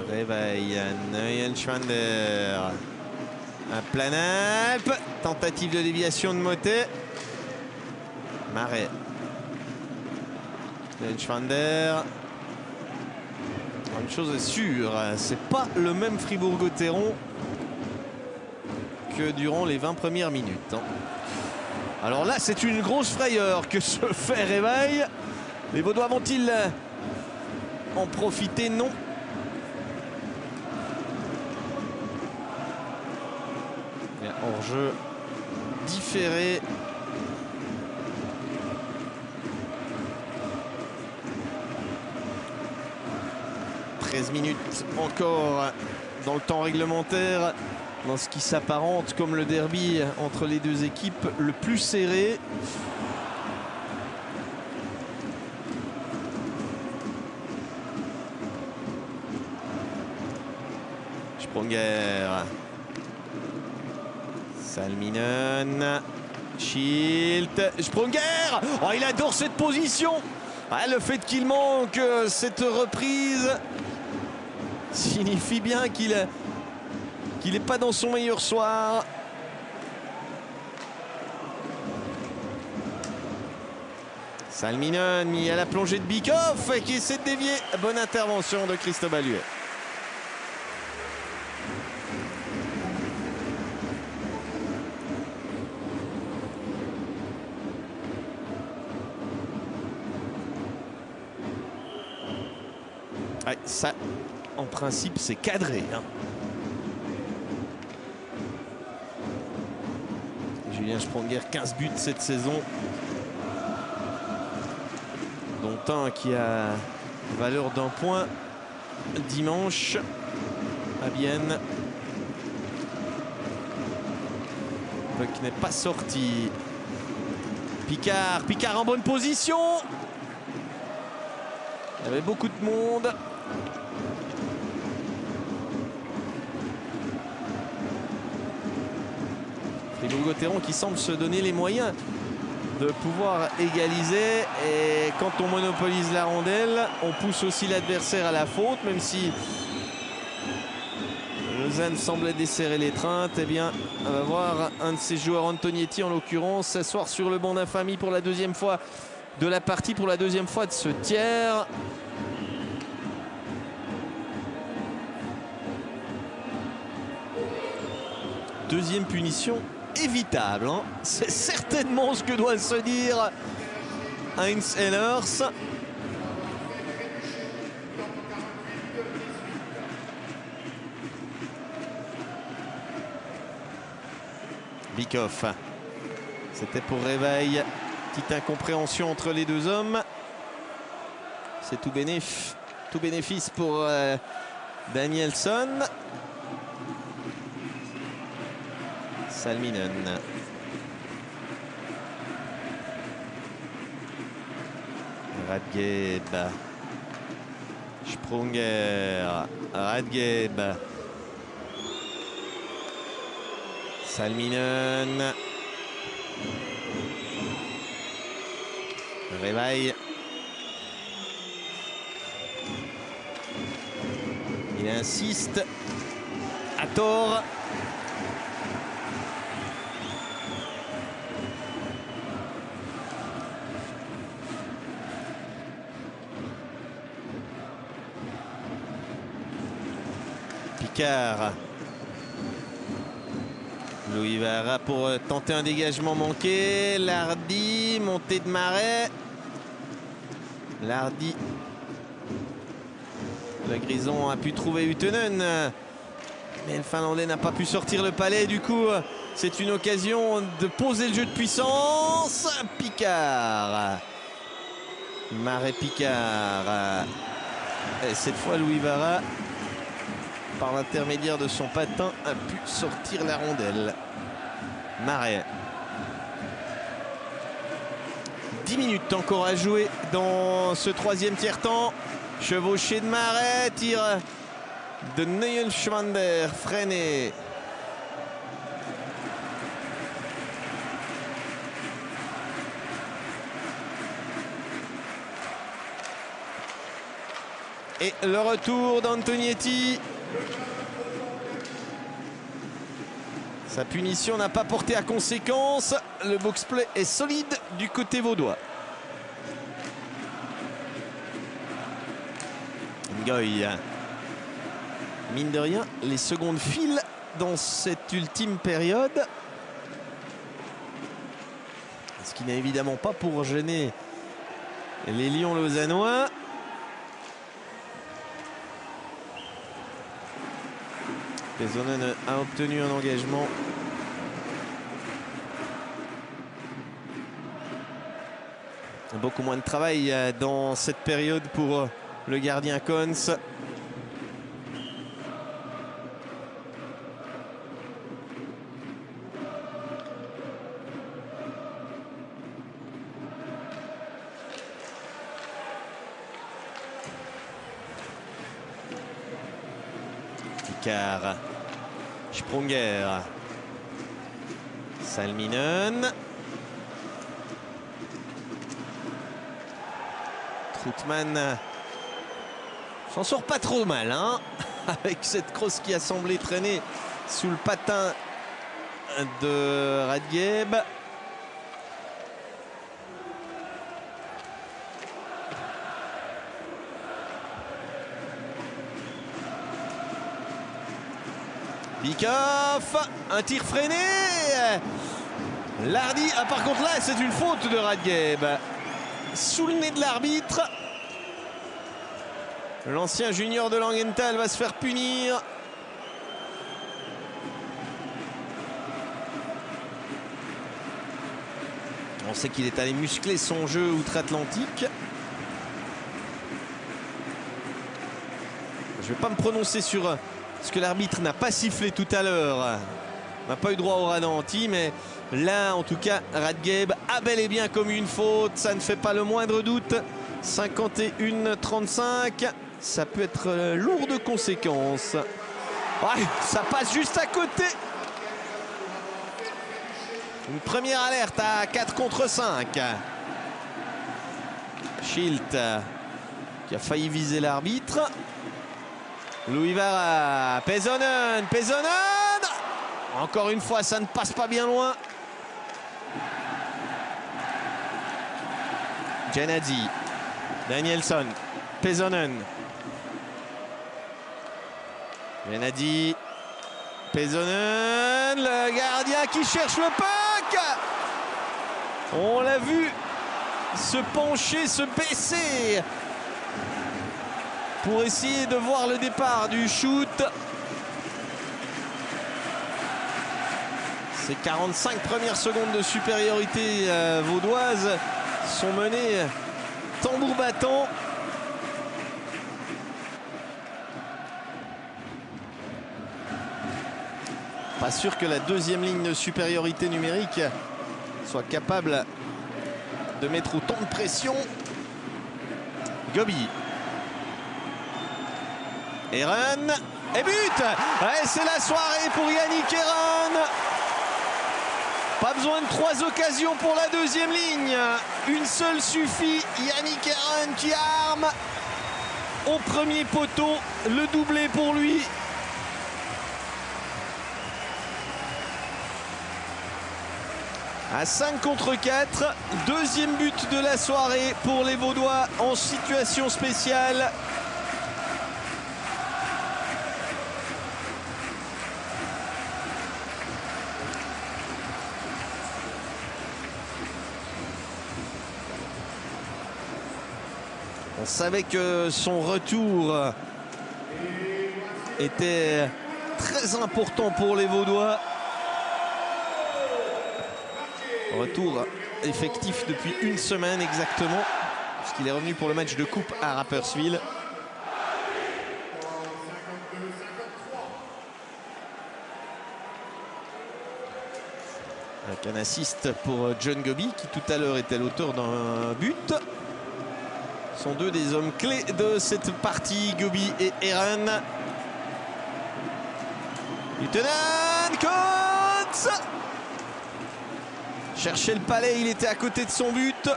Réveil, Neuenschwander. À Planalp. Tentative de déviation de Motet. Marais. Neuenschwander. Une chose est sûre, c'est pas le même Fribourg-Gotteron que durant les 20 premières minutes. Alors là, c'est une grosse frayeur que se fait Réveil. Les Vaudois vont-ils en profiter? Non. Hors-jeu différé. « 13 minutes encore dans le temps réglementaire, dans ce qui s'apparente comme le derby entre les deux équipes le plus serré. Sprunger. Salminen. Schilt. Sprunger. Oh, il adore cette position. Ah, le fait qu'il manque cette reprise signifie bien qu'il n'est pas dans son meilleur soir. Salminen mis à la plongée de Bikoff qui essaie de dévier. Bonne intervention de Christophe Baluet. Ouais, ça, en principe, c'est cadré. Julien Sprunger, 15 buts cette saison, dont un qui a valeur d'un point dimanche à Bienne. Puck n'est pas sorti. Picard en bonne position. Il y avait beaucoup de monde. Fribourg-Gotteron qui semble se donner les moyens de pouvoir égaliser. Et quand on monopolise la rondelle, on pousse aussi l'adversaire à la faute, même si Lausanne semblait desserrer l'étreinte. Eh bien, on va voir un de ses joueurs, Antonietti en l'occurrence, s'asseoir sur le banc d'infamie pour la deuxième fois de la partie, pour la deuxième fois de ce tiers. Deuxième punition évitable. C'est certainement ce que doit se dire Heinz Sellers. Bikoff. C'était pour Réveil. Petite incompréhension entre les deux hommes. C'est tout bénéfice pour Danielson. Salminen. Radgeb. Sprunger. Radgeb. Salminen. Réveil. Il insiste à tort. Picard. Louis Vara pour tenter un dégagement manqué. Lardy, montée de Marais. Lardy. Le Grison a pu trouver Huttenen. Mais le Finlandais n'a pas pu sortir le palais. Du coup, c'est une occasion de poser le jeu de puissance. Picard. Marais Picard. Et cette fois, Louis Vara, par l'intermédiaire de son patin, a pu sortir la rondelle. Marais. 10 minutes encore à jouer dans ce troisième tiers-temps. Chevauché de Marais, tir de Neuenschwander, freiné. Et le retour d'Antonietti. Sa punition n'a pas porté à conséquence. Le box-play est solide du côté vaudois. Ngoy. Mine de rien, les secondes filent dans cette ultime période. Ce qui n'est évidemment pas pour gêner les Lions lausannois. Pesonen a obtenu un engagement. Beaucoup moins de travail dans cette période pour le gardien Cons. Picard. Sprunger. Salminen. Troutman s'en sort pas trop mal, hein, avec cette crosse qui a semblé traîner sous le patin de Radgeb. Bikoff, un tir freiné. Lardy, ah, par contre là c'est une faute de Radgeb. Sous le nez de l'arbitre. L'ancien junior de Langenthal va se faire punir. On sait qu'il est allé muscler son jeu outre-Atlantique. Je ne vais pas me prononcer sur ce que l'arbitre n'a pas sifflé tout à l'heure. On n'a pas eu droit au ralenti, mais là, en tout cas, Radgeb a bel et bien commis une faute. Ça ne fait pas le moindre doute. 51-35. Ça peut être lourd de conséquences. Ouais, ça passe juste à côté. Une première alerte à 4 contre 5. Schilt qui a failli viser l'arbitre. Louis Vara. Pesonen. Encore une fois, ça ne passe pas bien loin. Gennady. Danielsson. Pesonen. Gennady. Pesonen. Le gardien qui cherche le puck. On l'a vu se pencher, se baisser pour essayer de voir le départ du shoot. Ces 45 premières secondes de supériorité vaudoise sont menées tambour battant. Pas sûr que la deuxième ligne de supériorité numérique soit capable de mettre autant de pression. Gobi. Eren. Et but. Ouais, c'est la soirée pour Yannick Eren. Pas besoin de 3 occasions pour la deuxième ligne. Une seule suffit. Yannick Herren qui arme au premier poteau. Le doublé pour lui. À 5 contre 4. Deuxième but de la soirée pour les Vaudois en situation spéciale. On savait que son retour était très important pour les Vaudois. Retour effectif depuis une semaine exactement, puisqu'il est revenu pour le match de coupe à Rapperswil. Avec un assist pour John Gobi, qui tout à l'heure était l'auteur d'un but. Ce sont deux des hommes clés de cette partie, Gobi et Herren. Lieutenant Coates cherchait le palais, il était à côté de son but.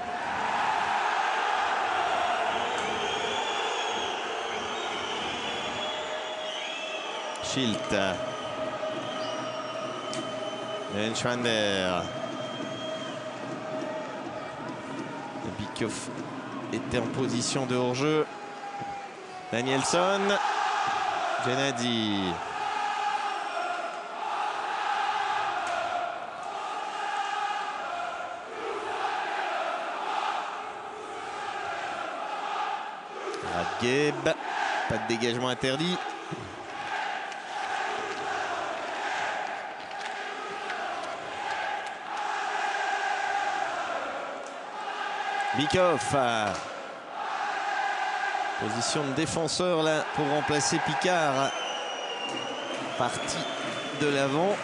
Schilt. Schwander. Bikoff était en position de hors-jeu. Danielson. Gennady. Geb. Pas de dégagement interdit. Bikoff. Position de défenseur là pour remplacer Picard. Parti de l'avant.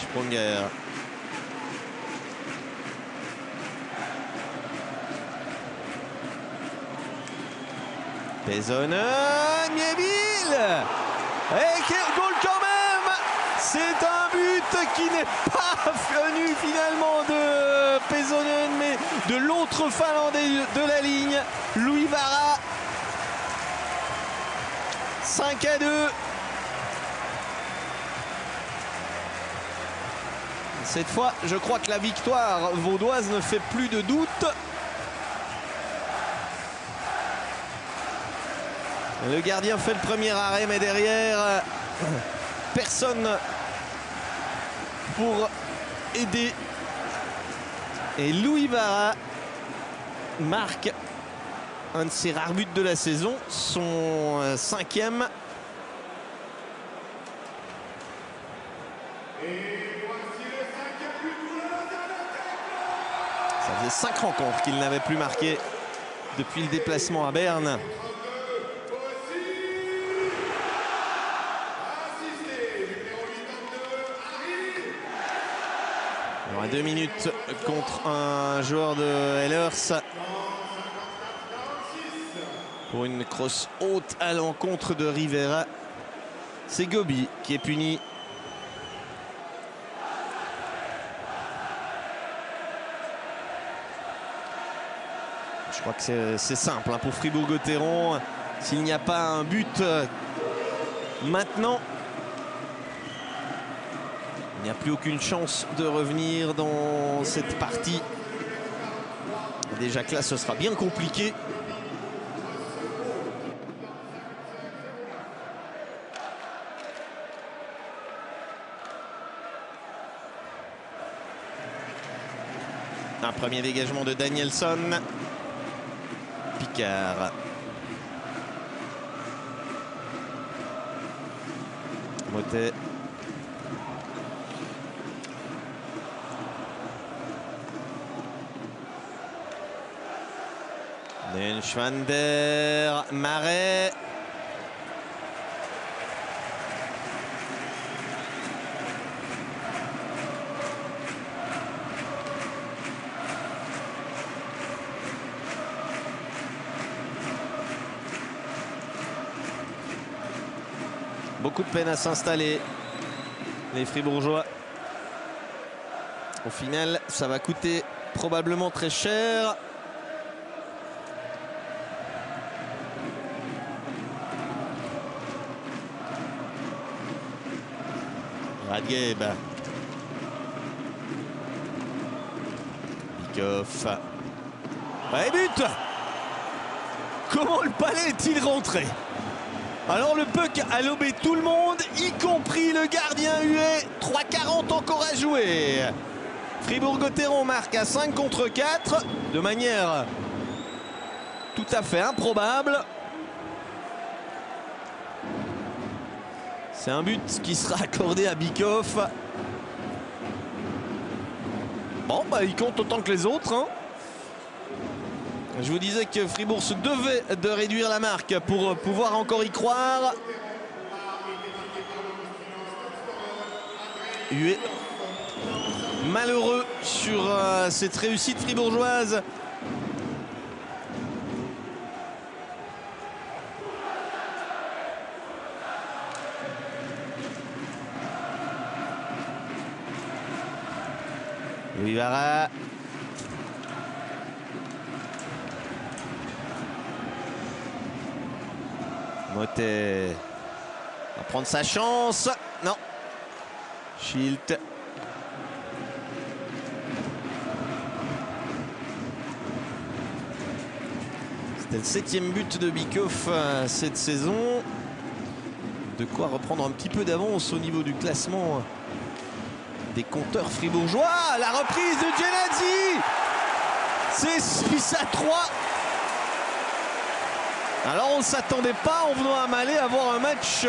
Sprunger. Pesonen, Mieville. Et quel goal quand même! C'est un but qui n'est pas venu finalement de Pesonen, mais de l'autre Finlandais de la ligne, Louis Vara. 5-2. Cette fois, je crois que la victoire vaudoise ne fait plus de doute. Le gardien fait le premier arrêt, mais derrière, personne pour aider. Et Louis Vara marque un de ses rares buts de la saison, son 5e. Ça faisait 5 rencontres qu'il n'avait plus marqué depuis le déplacement à Berne. Il y aura 2 minutes contre un joueur de Hellers. Pour une crosse haute à l'encontre de Rivera. C'est Gobi qui est puni. Je crois que c'est simple hein, pour Fribourg-Gotteron. S'il n'y a pas un but maintenant, il n'y a plus aucune chance de revenir dans cette partie. Déjà que là, ce sera bien compliqué. Un premier dégagement de Danielson. Picard. Motet. Schwander, Marais. Beaucoup de peine à s'installer, les Fribourgeois. Au final, ça va coûter probablement très cher. Radgeb. Bikoff. Et but! Comment le palais est-il rentré? Alors le puck a lobé tout le monde, y compris le gardien huet. 3:40 encore à jouer. Fribourg-Gotteron marque à 5 contre 4 de manière tout à fait improbable. C'est un but qui sera accordé à Bikoff. Bon, bah, il compte autant que les autres, hein. Je vous disais que Fribourg se devait de réduire la marque pour pouvoir encore y croire. Huet malheureux sur cette réussite fribourgeoise. Vivara. Motet va prendre sa chance. Non. Schilt. C'était le 7e but de Bikoff cette saison. De quoi reprendre un petit peu d'avance au niveau du classement des compteurs fribourgeois. La reprise de Genadzi. C'est 6-3. Alors on ne s'attendait pas en venant à Malais à voir un match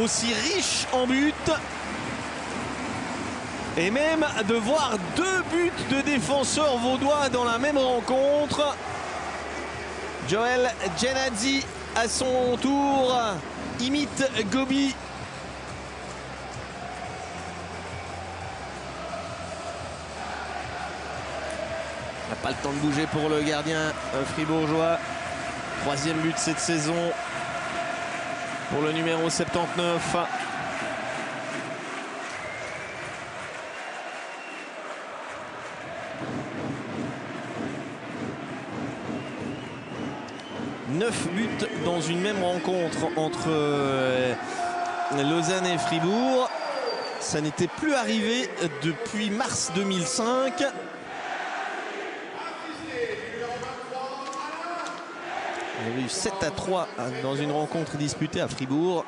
aussi riche en buts. Et même de voir 2 buts de défenseurs vaudois dans la même rencontre. Joel Genadzi à son tour imite Gobi. Pas le temps de bouger pour le gardien fribourgeois. 3e but cette saison pour le numéro 79. Neuf buts dans une même rencontre entre Lausanne et Fribourg. Ça n'était plus arrivé depuis mars 2005. Il y avait eu 7-3 dans une rencontre disputée à Fribourg.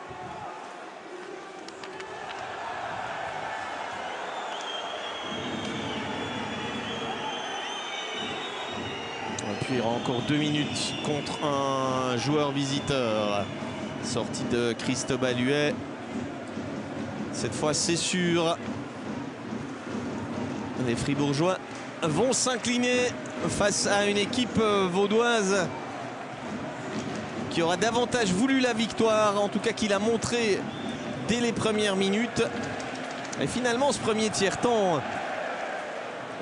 Et puis il y aura encore 2 minutes contre un joueur visiteur. Sortie de Cristobal Huet. Cette fois c'est sûr. Les Fribourgeois vont s'incliner face à une équipe vaudoise qui aura davantage voulu la victoire, en tout cas qui l'a montré dès les premières minutes. Et finalement, ce premier tiers-temps,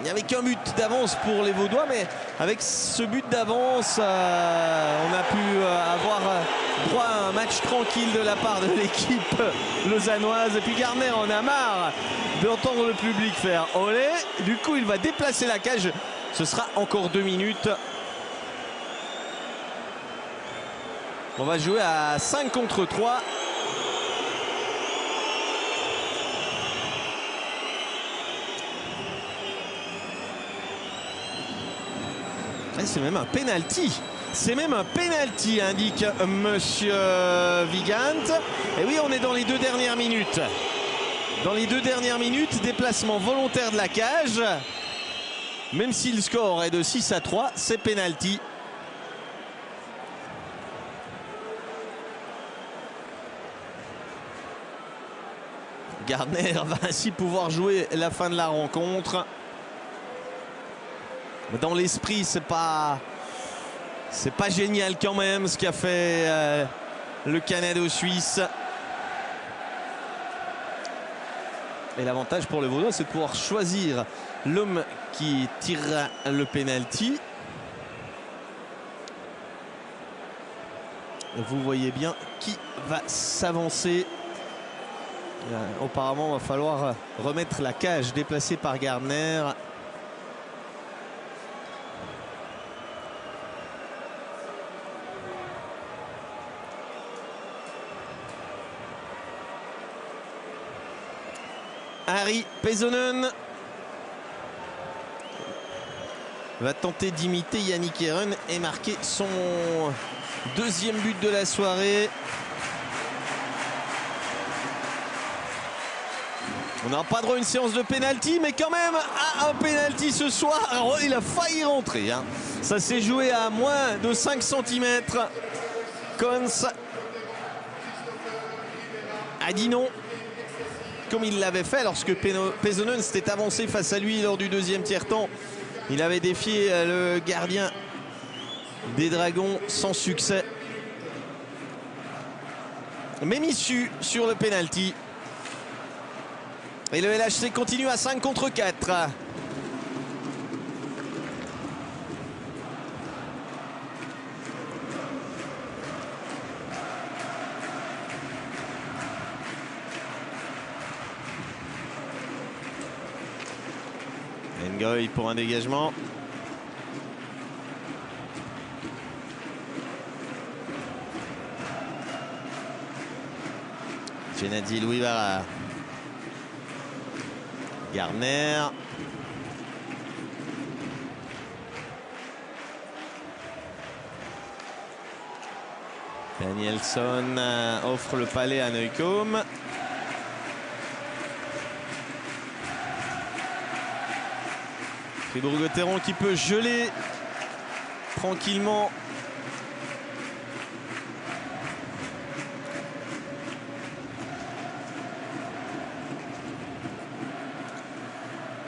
il n'y avait qu'un but d'avance pour les Vaudois, mais avec ce but d'avance, on a pu avoir droit à un match tranquille de la part de l'équipe lausannoise. Et puis Gardner en a marre d'entendre le public faire olé. Du coup, il va déplacer la cage. Ce sera encore 2 minutes. On va jouer à 5 contre 3. C'est même un penalty. C'est même un penalty, indique monsieur Vigant. Et oui, on est dans les 2 dernières minutes. Dans les 2 dernières minutes, déplacement volontaire de la cage. Même si le score est de 6-3, c'est penalty. Gardner va ainsi pouvoir jouer la fin de la rencontre. Dans l'esprit, c'est pas génial quand même ce qu'a fait le Canado-Suisse. Et l'avantage pour le Vaudois, c'est de pouvoir choisir l'homme qui tirera le penalty. vous voyez bien qui va s'avancer. Auparavant, il va falloir remettre la cage déplacée par Gardner. Harry Pesonen va tenter d'imiter Yannick Heeren et marquer son deuxième but de la soirée. On n'a pas droit à une séance de pénalty, mais quand même à un pénalty ce soir. Alors, il a failli rentrer. Hein. Ça s'est joué à moins de 5 cm. Cons a dit non, comme il l'avait fait lorsque Pesonen s'était avancé face à lui lors du deuxième tiers-temps. Il avait défié le gardien des Dragons sans succès. Mais Missu sur le pénalty. Et le LHC continue à 5 contre 4. Ngoy pour un dégagement. Gennady Louis Barra. Gardner. Danielson offre le palais à Neukom. Fribourg-Gotteron qui peut geler tranquillement.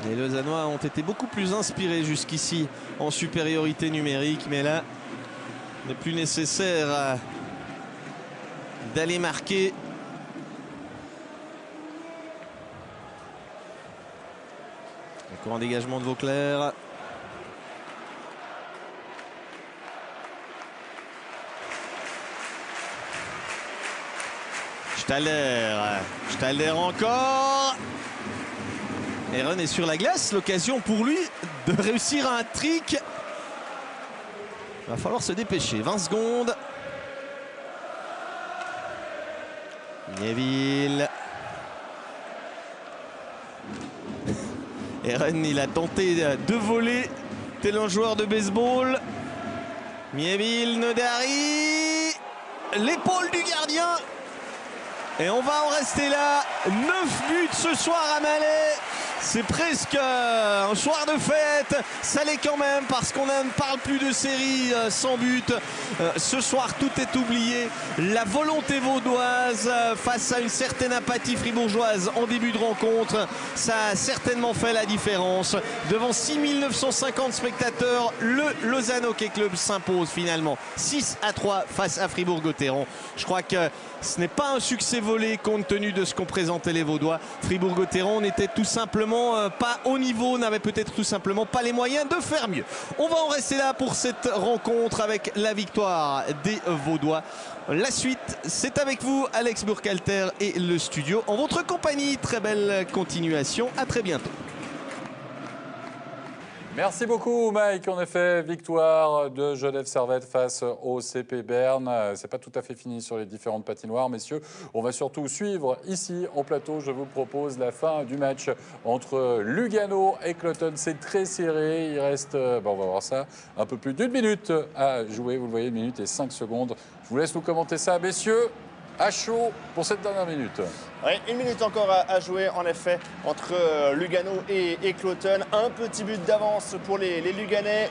Les Lausannois ont été beaucoup plus inspirés jusqu'ici en supériorité numérique, mais là, il n'est plus nécessaire d'aller marquer. Encore un dégagement de Vauclair. Stalder encore. Heeren est sur la glace, l'occasion pour lui de réussir un trick. Il va falloir se dépêcher, 20 secondes. Neville. Heeren, il a tenté de voler tel un joueur de baseball. Mieville, Nodari. L'épaule du gardien. Et on va en rester là. 9 buts ce soir à Malais. C'est presque un soir de fête. Ça l'est quand même parce qu'on ne parle plus de série sans but. Ce soir, tout est oublié. La volonté vaudoise face à une certaine apathie fribourgeoise en début de rencontre, ça a certainement fait la différence. Devant 6950 spectateurs, le Lausanne Hockey Club s'impose finalement 6-3 face à Fribourg-Gotteron. Je crois que ce n'est pas un succès volé compte tenu de ce qu'ont présenté les Vaudois. Fribourg-Gotteron n'était tout simplement pas au niveau, n'avait peut-être tout simplement pas les moyens de faire mieux. On va en rester là pour cette rencontre avec la victoire des Vaudois. La suite, c'est avec vous, Alex Burkhalter et le studio. En votre compagnie, très belle continuation. À très bientôt. Merci beaucoup Mike. En effet, victoire de Genève Servette face au CP Berne. C'est pas tout à fait fini sur les différentes patinoires, messieurs. On va surtout suivre ici en plateau. Je vous propose la fin du match entre Lugano et Cloton. C'est très serré. Il reste, on va voir ça, un peu plus d'1 minute à jouer. Vous le voyez, 1 minute et 5 secondes. Je vous laisse nous commenter ça, messieurs. À chaud pour cette dernière minute. Oui, 1 minute encore à jouer en effet entre Lugano et Cloton. Un petit but d'avance pour les Luganais.